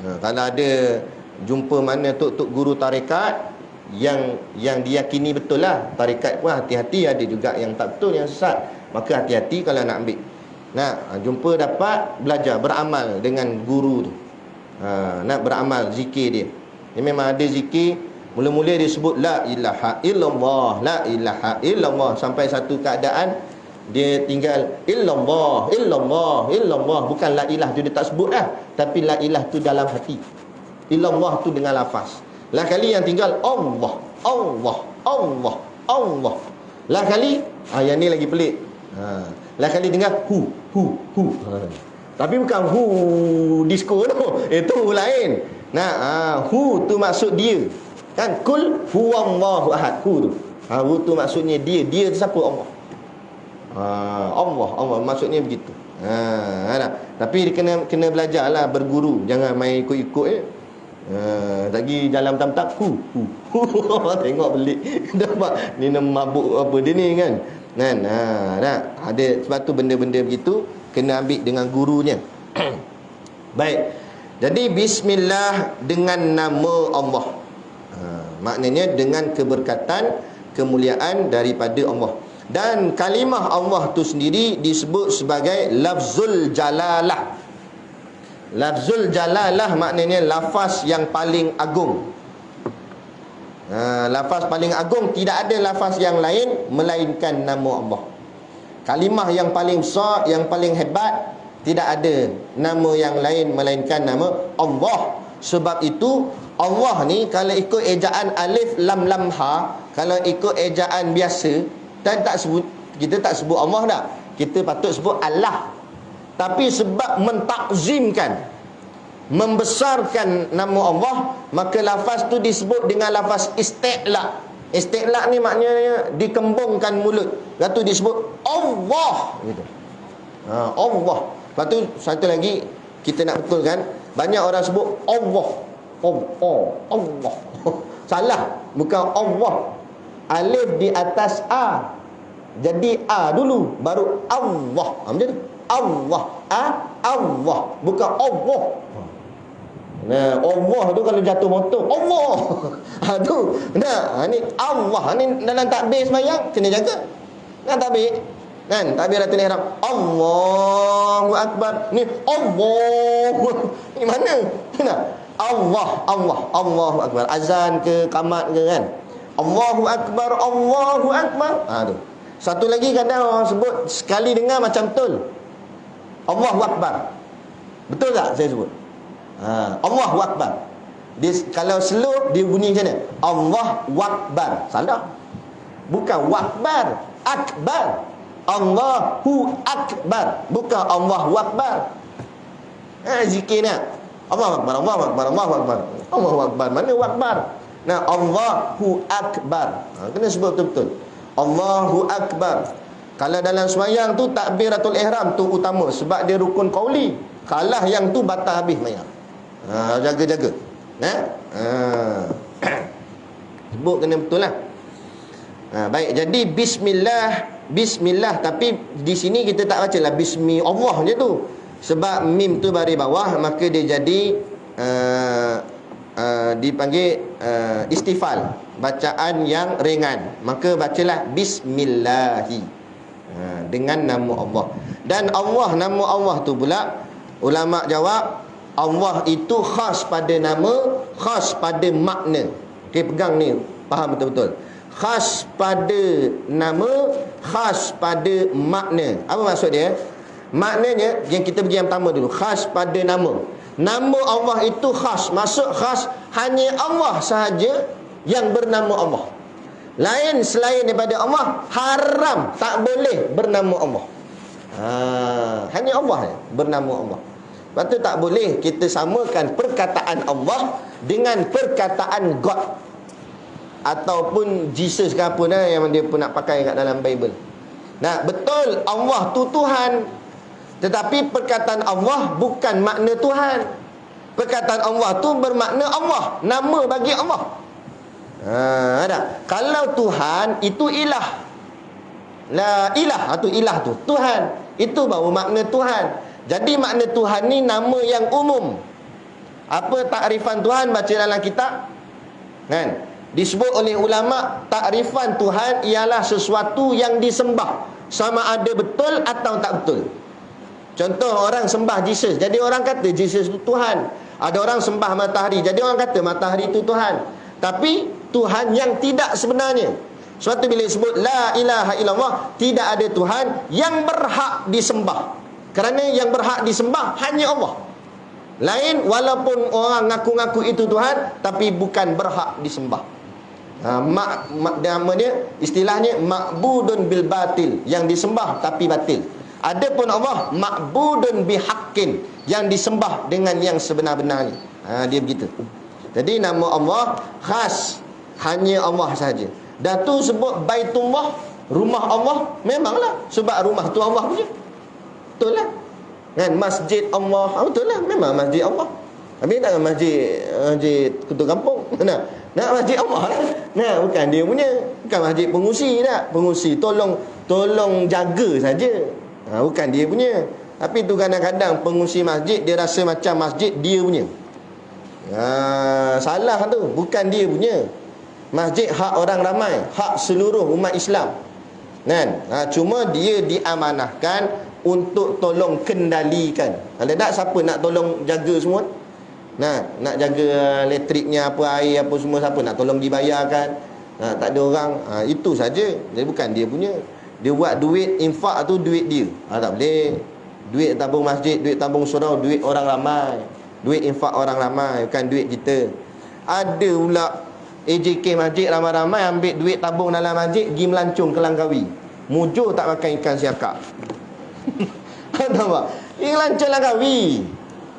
Kalau ada jumpa mana tok guru tarekat yang diyakini betul lah, tarekat pun hati-hati, ada juga yang tak betul, yang sesat, maka hati-hati kalau nak ambil. Jumpa dapat belajar beramal dengan guru tu. Nak beramal zikir dia. Dia memang ada zikir. Mula-mula dia sebut la ilaha illallah, la ilaha illallah, sampai satu keadaan dia tinggal illallah. Bukan la ilah tu dia tak sebut dah, tapi la ilah tu dalam hati. Illallah tu dengan lafaz. Lah kali yang tinggal Allah. Lah kali yang ni lagi pelik. Lah kali tinggal hu. Tapi bukan hu disco tu. Itu lain. Hu tu maksud dia. Kan kul huwallahu ahad, hu tu. Hu tu maksudnya dia. Dia tu siapa? Allah. Allah maksudnya begitu. Tapi dia kena belajarlah, berguru, jangan main ikut-ikut lagi dalam tam-tak hu. Tengok pelik. Nampak ni mabuk apa dia ni kan. Ada sebab tu benda-benda begitu kena ambil dengan gurunya. Baik. Jadi bismillah dengan nama Allah. Maknanya dengan keberkatan, kemuliaan daripada Allah. Dan kalimah Allah tu sendiri disebut sebagai lafzul jalalah. Lafzul jalalah maknanya lafaz yang paling agung. Lafaz paling agung, tidak ada lafaz yang lain melainkan nama Allah. Kalimah yang paling besar, yang paling hebat, tidak ada nama yang lain melainkan nama Allah. Sebab itu Allah ni kalau ikut ejaan alif lam lam ha, kalau ikut ejaan biasa, kita tak sebut Allah dah. Kita patut sebut Allah. Tapi sebab mentakzimkan, membesarkan nama Allah, maka lafaz tu disebut dengan lafaz isti'la. Isti'la ni maknanya dikembungkan mulut. Lepas tu disebut Allah gitu. Allah. Lepas tu satu lagi kita nak betulkan, banyak orang sebut Allah. Allah. Salah, bukan Allah. Alif di atas A. Jadi A dulu baru Allah. Macam tu. Allah. Allah, bukan Allah. Nah, Allah tu kalau jatuh motor, Allah. Tu. Nah, ni Allah ni dalam takbir sembahyang kena jaga. Kan takbir? Kan takbiratul ihram. Allahu akbar. Ni Allah. Ni mana? Nah, Allahu akbar. Azan ke qamat ke kan? Allahu akbar, Allahu akbar. Tu. Satu lagi kadang orang sebut sekali dengar macam betul. Allahu akbar. Betul tak saya sebut? Allahu akbar. Dia kalau slow dia bunyi macam mana? Allahu akbar. Salah. Bukan wakbar, akbar. Allahu akbar, bukan Allahu akbar. Zikir ni. Allahu akbar, Allahu akbar, Allahu akbar. Allahu akbar, mana wakbar? Nah, Allahu akbar. Kena sebut betul-betul. Allahu akbar. Kalau dalam sembahyang tu takbiratul ihram tu utama sebab dia rukun qauli. Kalah yang tu batal habis sembahyang. Jaga-jaga. Sebut kena betul lah. Baik, jadi bismillah, tapi di sini kita tak baca lah bismi Allah je tu. Sebab mim tu baris bawah, maka dia jadi dipanggil istifal, bacaan yang ringan. Maka bacalah bismillahi, dengan nama Allah. Dan Allah, nama Allah tu pula ulama jawab, Allah itu khas pada nama, khas pada makna. Okay, pegang ni, faham betul-betul. Khas pada nama, khas pada makna. Apa maksud dia? Maknanya, yang kita pergi yang pertama dulu, khas pada nama. Nama Allah itu khas. Maksud khas, hanya Allah sahaja yang bernama Allah. Lain selain daripada Allah, haram, tak boleh bernama Allah. Hanya Allah ya, bernama Allah. Lepas tu tak boleh kita samakan perkataan Allah dengan perkataan God ataupun Jesus ke apa dah yang dia pun nak pakai kat dalam Bible. Nah, betul Allah tu Tuhan, tetapi perkataan Allah bukan makna Tuhan. Perkataan Allah tu bermakna Allah, nama bagi Allah. Ada. Kalau Tuhan itu ilah, la ilah, tu ilah tu Tuhan, itu baru makna Tuhan. Jadi makna Tuhan ni nama yang umum. Apa takrifan Tuhan? Baca dalam kitab kan, disebut oleh ulama, takrifan Tuhan ialah sesuatu yang disembah, sama ada betul atau tak betul. Contoh, orang sembah Jesus, jadi orang kata Jesus itu Tuhan. Ada orang sembah matahari, jadi orang kata matahari itu Tuhan. Tapi Tuhan yang tidak sebenarnya. Suatu bila sebut la ilaha illallah, tidak ada Tuhan yang berhak disembah. Kerana yang berhak disembah hanya Allah. Lain, walaupun orang ngaku-ngaku itu Tuhan, tapi bukan berhak disembah. Nama dia, istilahnya ma'budun bil batil, yang disembah tapi batil. Adapun Allah ma'budun bihaqqin, yang disembah dengan yang sebenar-benarnya. Dia begitu. Jadi nama Allah khas, hanya Allah sahaja. Dah tu sebut Baitullah, rumah Allah, memanglah sebab rumah tu Allah punya. Betul lah kan? Masjid Allah, betul lah, memang masjid Allah. Habis tak masjid ketua kampung. Nak masjid Allah lah. Nah, bukan dia punya. Bukan masjid pengungsi tak. Pengungsi tolong jaga saja. Bukan dia punya. Tapi tu kadang-kadang pengungsi masjid dia rasa macam masjid dia punya. Salah tu, bukan dia punya. Masjid hak orang ramai, hak seluruh umat Islam kan. Cuma dia diamanahkan untuk tolong kendalikan. Kalau tak, siapa nak tolong jaga semua? Nak jaga elektriknya, apa air apa semua, siapa nak tolong dibayarkan? Tak ada orang. Itu saja. Jadi bukan dia punya. Dia buat duit infak tu duit dia. Tak boleh. Duit tabung masjid, duit tabung surau, duit orang ramai. Duit infak orang ramai, bukan duit kita. Ada pula AJK masjid ramai-ramai ambil duit tabung dalam masjid, pergi melancung ke Langkawi. Mujur tak makan ikan siakap. Nampak? Pergi melancong Langkawi.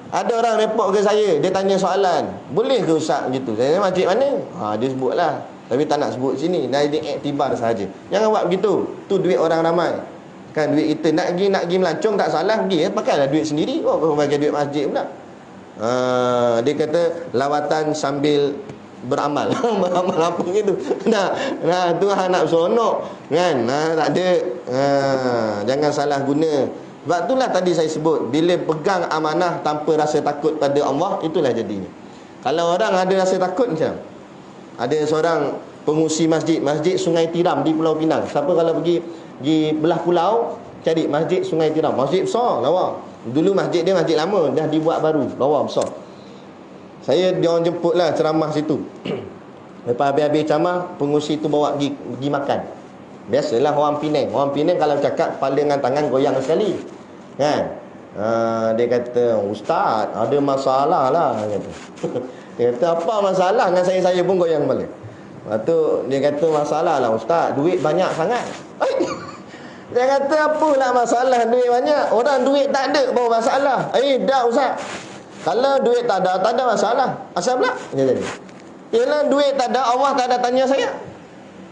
Ada orang report ke saya, dia tanya soalan, boleh ke Ustaz gitu? Saya masjid mana? Dia sebutlah. Tapi tak nak sebut sini. Dan dia iktibar sahaja. Jangan buat begitu. Tu duit orang ramai. Kan duit kita. Nak pergi melancong tak salah, pergi. Pakailah duit sendiri. Kau bagi duit masjid pula. Dia kata lawatan sambil beramal. Beramal apa gitu. Tuhan nak seronok kan. Tak ada. Jangan salah guna. Sebab itulah tadi saya sebut, bila pegang amanah tanpa rasa takut pada Allah, itulah jadinya. Kalau orang ada rasa takut macam, ada seorang pengusi masjid Sungai Tiram di Pulau Pinang. Siapa kalau pergi belah pulau, cari masjid Sungai Tiram. Masjid besar, lawa. Dulu masjid dia masjid lama, dah dibuat baru, lawa besar. Dia orang jemputlah ceramah situ. Lepas habis-habis ceramah, pengusi tu bawa pergi makan. Biasalah orang Penang kalau cakap kepala dengan tangan goyang sekali. Kan? Dia kata, Ustaz, ada masalah lah. Dia kata, apa masalah? Dengan saya pun goyang kepala. Lepas tu dia kata, masalah lah Ustaz, duit banyak sangat. Dia kata, apalah masalah duit banyak? Orang duit tak ada baru masalah. Dah Ustaz, kalau duit tak ada masalah. Asal pula? Dia tadi, yalah duit tak ada, Allah tak ada tanya saya.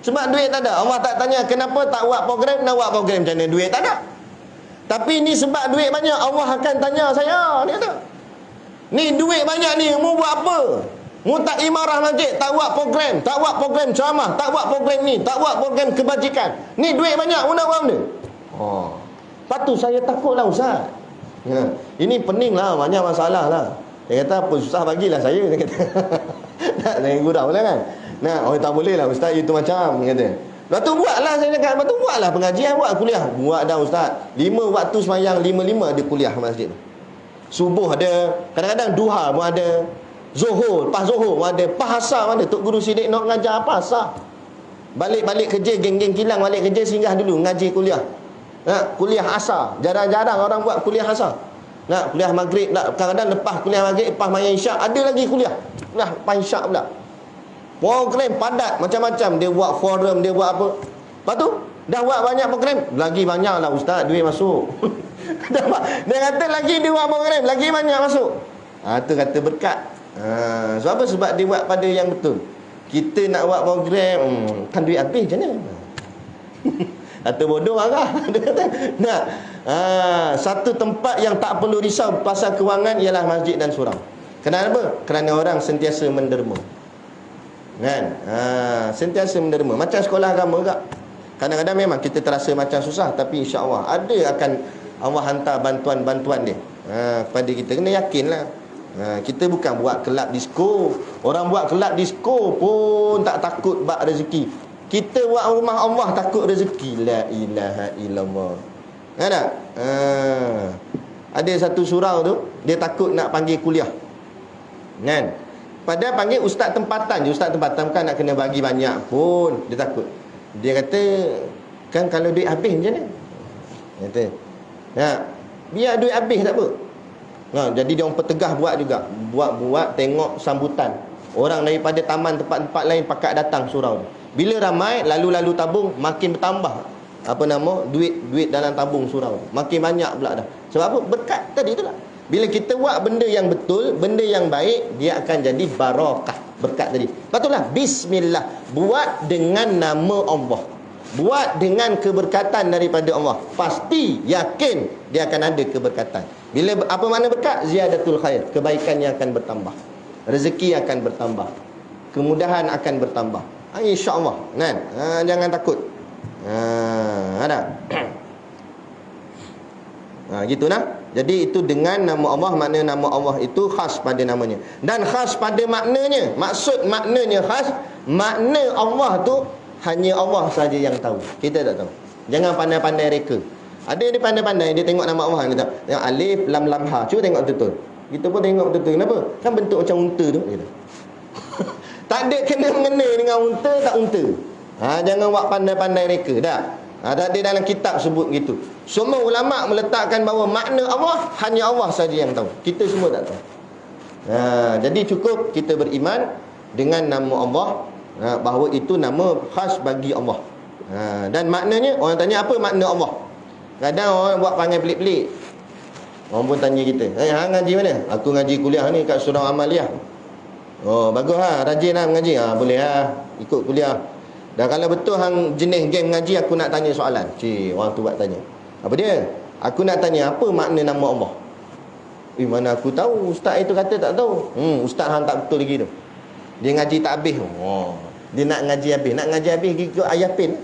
Sebab duit tak ada, Allah tak tanya kenapa tak buat program. Nak buat program macam mana duit tak ada? Tapi ni sebab duit banyak, Allah akan tanya saya. Dia kata, ni duit banyak ni, mu buat apa? Mu tak imarah masjid, tak buat program, tak buat program ceramah, tak buat program ni, tak buat program kebajikan. Ni duit banyak, mu nak buat benda? Lepas tu saya takutlah Ustaz. Ini pening lah, banyak masalah lah. Dia kata, apa susah bagilah saya. Dia kata, tak, saya gurau lah kan. Tak boleh lah Ustaz, itu macam, dia kata. Lepas tu buatlah, saya cakap, lepas tu buatlah pengajian, buat kuliah. Buat dah Ustaz, 5 waktu semayang, 5-5 ada kuliah masjid. Subuh ada, kadang-kadang duha pun ada, Zuhur, lepas Zuhur pun ada, lepas asar pun ada. Tok Guru Sidik nak ngajar apa asar. Balik kerja, geng-geng kilang balik kerja, singgah dulu ngaji kuliah. Kuliah asar, jarang-jarang orang buat kuliah asar. Kuliah maghrib, kadang-kadang lepas kuliah maghrib, lepas maya isyak, ada lagi kuliah. Lepas isyak pula. Program padat macam-macam. Dia buat forum, dia buat apa. Lepas tu dah buat banyak program, lagi banyak lah Ustaz duit masuk. Dia kata lagi dia buat program, lagi banyak masuk. Tu kata berkat. Sebab apa? Sebab dia buat pada yang betul. Kita nak buat program, kan duit habis macam mana? Kata bodoh agak. Satu tempat yang tak perlu risau pasal kewangan ialah masjid dan surau. Kenapa? Kerana orang sentiasa menderma. Kan? Sentiasa menderma. Macam sekolah agama juga. Kadang-kadang memang kita terasa macam susah, tapi insya-Allah ada akan Allah hantar bantuan-bantuan dia kepada kita. Kena yakinlah. Kita bukan buat kelab disko. Orang buat kelab disko pun tak takut bab rezeki. Kita buat rumah Allah takut rezeki. La ilaha illallah. Kan tak? Ada satu surau tu, dia takut nak panggil kuliah. Kan? Padahal panggil ustaz tempatan je. Ustaz tempatan bukan nak kena bagi banyak pun. Dia takut. Dia kata, kan kalau duit habis macam mana? Dia kata, biar duit habis tak apa. Jadi dia orang petegah buat juga. Buat tengok sambutan. Orang daripada taman tempat-tempat lain pakat datang surau. Bila ramai, lalu-lalu tabung makin bertambah. Duit dalam tabung surau. Makin banyak pula dah. Sebab apa? Berkat tadi itulah. Bila kita buat benda yang betul, benda yang baik, dia akan jadi barakah. Berkat tadi. Patutlah bismillah. Buat dengan nama Allah. Buat dengan keberkatan daripada Allah. Pasti, yakin dia akan ada keberkatan. Bila apa makna berkat? Ziyadatul khair. Kebaikan yang akan bertambah. Rezeki akan bertambah. Kemudahan akan bertambah. InsyaAllah. Kan? Jangan takut. Ada. Gitu nah. Jadi itu dengan nama Allah, makna nama Allah itu khas pada namanya. Dan khas pada maknanya. Maksud maknanya khas. Makna Allah tu hanya Allah saja yang tahu. Kita tak tahu. Jangan pandai-pandai reka. Ada dia pandai-pandai, dia tengok nama Allah, dia tengok alif lam lam ha. Cuba tengok betul-betul. Kita pun tengok betul-betul. Kenapa? Kan bentuk macam unta tu. Tak ada kena-mengena dengan unta, tak unta. Jangan buat pandai-pandai reka. Dah. Tak ada dalam kitab sebut gitu. Semua ulama meletakkan bahawa makna Allah hanya Allah saja yang tahu. Kita semua tak tahu. Jadi cukup kita beriman dengan nama Allah, bahawa itu nama khas bagi Allah. Dan maknanya, orang tanya apa makna Allah. Kadang orang buat panggil pelik-pelik. Orang pun tanya kita, hang ngaji mana? Aku ngaji kuliah ni kat Surau Amaliyah. Oh, bagus rajin mengaji. Boleh ikut kuliah. Dan kalau betul hang jenis game mengaji, aku nak tanya soalan. Orang tu buat tanya. Apa dia? Aku nak tanya apa makna nama Allah. Mana aku tahu, ustaz itu kata tak tahu. Ustaz hang tak betul lagi tu. Dia ngaji tak habis. Dia nak ngaji habis. Nak ngaji habis ikut ayah pin.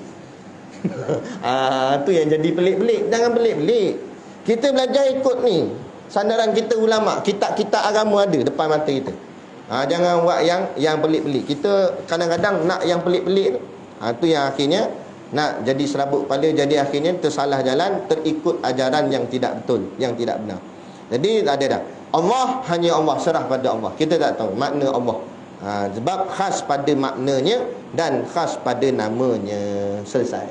Tu yang jadi pelik-pelik. Jangan pelik-pelik. Kita belajar ikut ni. Sandaran kita ulama, kitab-kitab agama ada depan mata kita. Jangan buat yang pelik-pelik. Kita kadang-kadang nak yang pelik-pelik tu. Tu yang akhirnya nak jadi serabut kepala, jadi akhirnya tersalah jalan, terikut ajaran yang tidak betul, yang tidak benar. Jadi tak ada dah. Allah hanya Allah, serah pada Allah. Kita tak tahu makna Allah. Sebab khas pada maknanya dan khas pada namanya. Selesai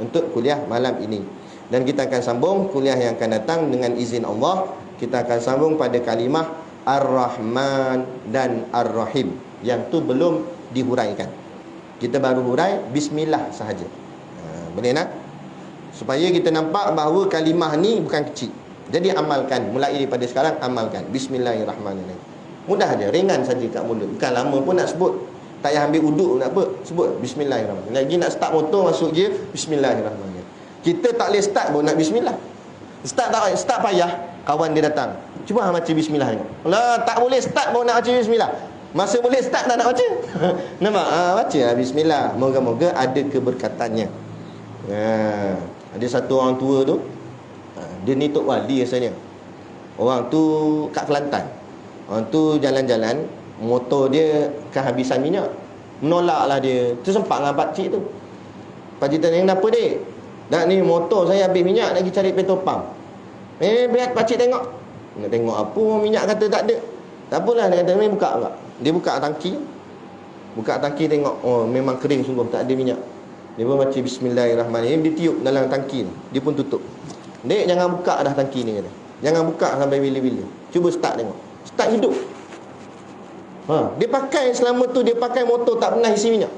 untuk kuliah malam ini. Dan kita akan sambung kuliah yang akan datang dengan izin Allah. Kita akan sambung pada kalimah Ar-Rahman dan Ar-Rahim. Yang tu belum dihuraikan. Kita baru hurai Bismillah sahaja. Boleh nak? Supaya kita nampak bahawa kalimah ni bukan kecil. Jadi amalkan. Mulai daripada sekarang amalkan. Bismillahirrahmanirrahim. Mudah aja, ringan saja kat mulut. Bukan lama pun nak sebut. Tak payah ambil uduk nak apa. Sebut Bismillahirrahmanirrahim. Lagi nak start motor masuk je Bismillahirrahmanirrahim. Kita tak boleh start pun nak bismillah. Start payah, kawan dia datang. Cuba baca bismillah tengok. Lah, tak boleh start pun nak baca bismillah. Masa boleh start tak nak baca. Nampak? Baca bismillah. Moga-moga ada keberkatannya. Ada satu orang tua tu, dia ni Tok Wali rasanya. Orang tu kat Kelantan. Orang tu jalan-jalan, motor dia kehabisan minyak. Menolaklah dia. Tersempak dengan pakcik tu. Pakcik tanya, kenapa dek? Dah ni motor saya habis minyak, nak pergi cari petrol pump. Biar pakcik tengok. Nak tengok apa, minyak kata tak ada. Tak apalah, dia kata, buka tak? Dia buka tangki. Buka tangki tengok, oh memang kering sungguh, tak ada minyak. Dia pun baca Bismillahirrahmanirrahim. Dia tiup dalam tangki. Dia pun tutup. Dek, jangan buka dah tangki ni, kata. Jangan buka sampai bila-bila. Cuba start tengok. Start hidup. Dia pakai selama tu, dia pakai motor tak pernah isi minyak.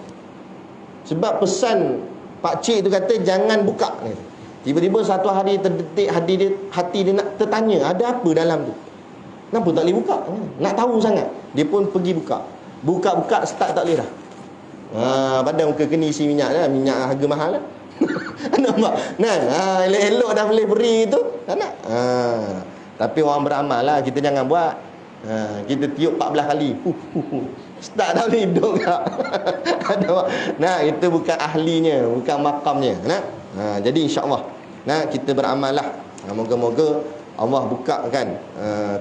Sebab pesan pakcik tu kata jangan buka. Tiba-tiba satu hari terdetik hati dia nak tertanya, ada apa dalam tu? Kenapa tak boleh buka? Nak tahu sangat. Dia pun pergi buka. Buka-buka start tak boleh dah. Badan muka kena isi minyak dah. Minyak harga mahal lah. Nampak? Elok-elok dah boleh beri tu. Tak nak. Tapi orang beramal lah. Kita jangan buat. Kita tiup 14 kali. Start dah boleh hidup tak? Nah, itu bukan ahlinya, bukan makamnya. Jadi insya-Allah kita beramal lah. Moga-moga Allah bukakan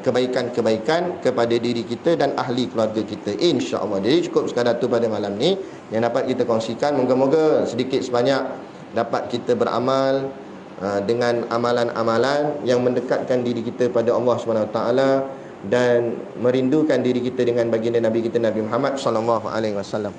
kebaikan-kebaikan kepada diri kita dan ahli keluarga kita, insya-Allah. Jadi cukup sekadar tu pada malam ni yang dapat kita kongsikan. Moga-moga sedikit sebanyak dapat kita beramal dengan amalan-amalan yang mendekatkan diri kita pada Allah Subhanahu Wa Taala dan merindukan diri kita dengan baginda Nabi kita Nabi Muhammad sallallahu alaihi wasallam.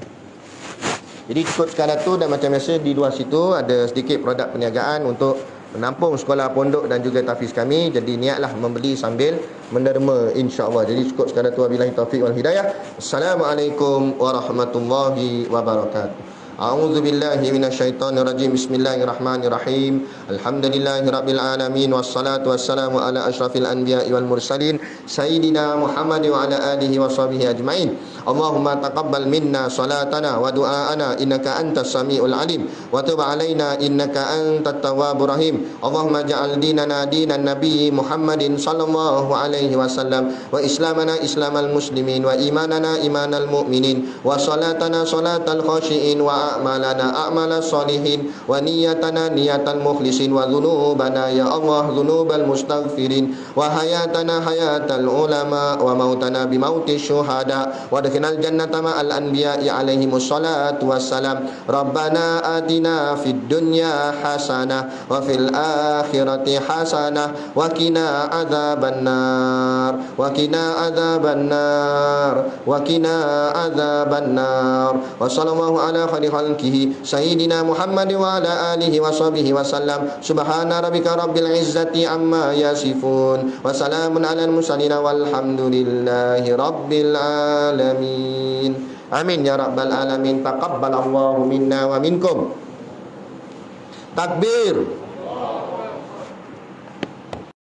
Jadi cukup sekadar tu, dan macam biasa di luar situ ada sedikit produk perniagaan untuk menampung sekolah pondok dan juga tahfiz kami. Jadi niatlah membeli sambil menderma, insya-Allah. Jadi cukup sekadar tu, wabillahi taufik wal hidayah. Assalamualaikum warahmatullahi wabarakatuh. A'udzu billahi minasyaitonir rajim. Bismillahirrahmanirrahim. Alhamdulillahirabbil alamin wassalatu wassalamu ala asyrafil anbiya'i wal mursalin sayyidina Muhammad wa ala alihi washabihi ajmain. Allahumma taqabbal minna salatana wa du'aana innaka antas samiul alim wa tub alaina innaka antat tawwabur rahim. Allahumma ja'al dinana dinan nabiy Muhammadin sallallahu alaihi wasallam wa islamana islamal muslimin wa imanana imanal mu'minin wa salatana salatal khashiin wa a'malana a'malas solihin wa niyatana niyatal mukhlisin wa dhunubana ya Allah dhunubal mustaghfirin wa hayatana hayatal ulama wa mautana bimautis syuhada wa adkhilnal jannata ma'al anbiya'i alaihimus salatu wassalam. Rabbana atina fid dunya hasanah wa fil akhirati hasanah wa qina adzabannar wa qina adzabannar wa qina adzabannar. Wa sallallahu ala khairi khalqihi sayyidina Muhammad wa ala alihi wa sahbihi wa sallam. Subhana rabbika rabbil izzati amma yasifun wa salamun alal mursalin walhamdulillahi rabbil alamin. Amin ya rabbal alamin. Taqabbalallahu minna wa minkum. Takbir.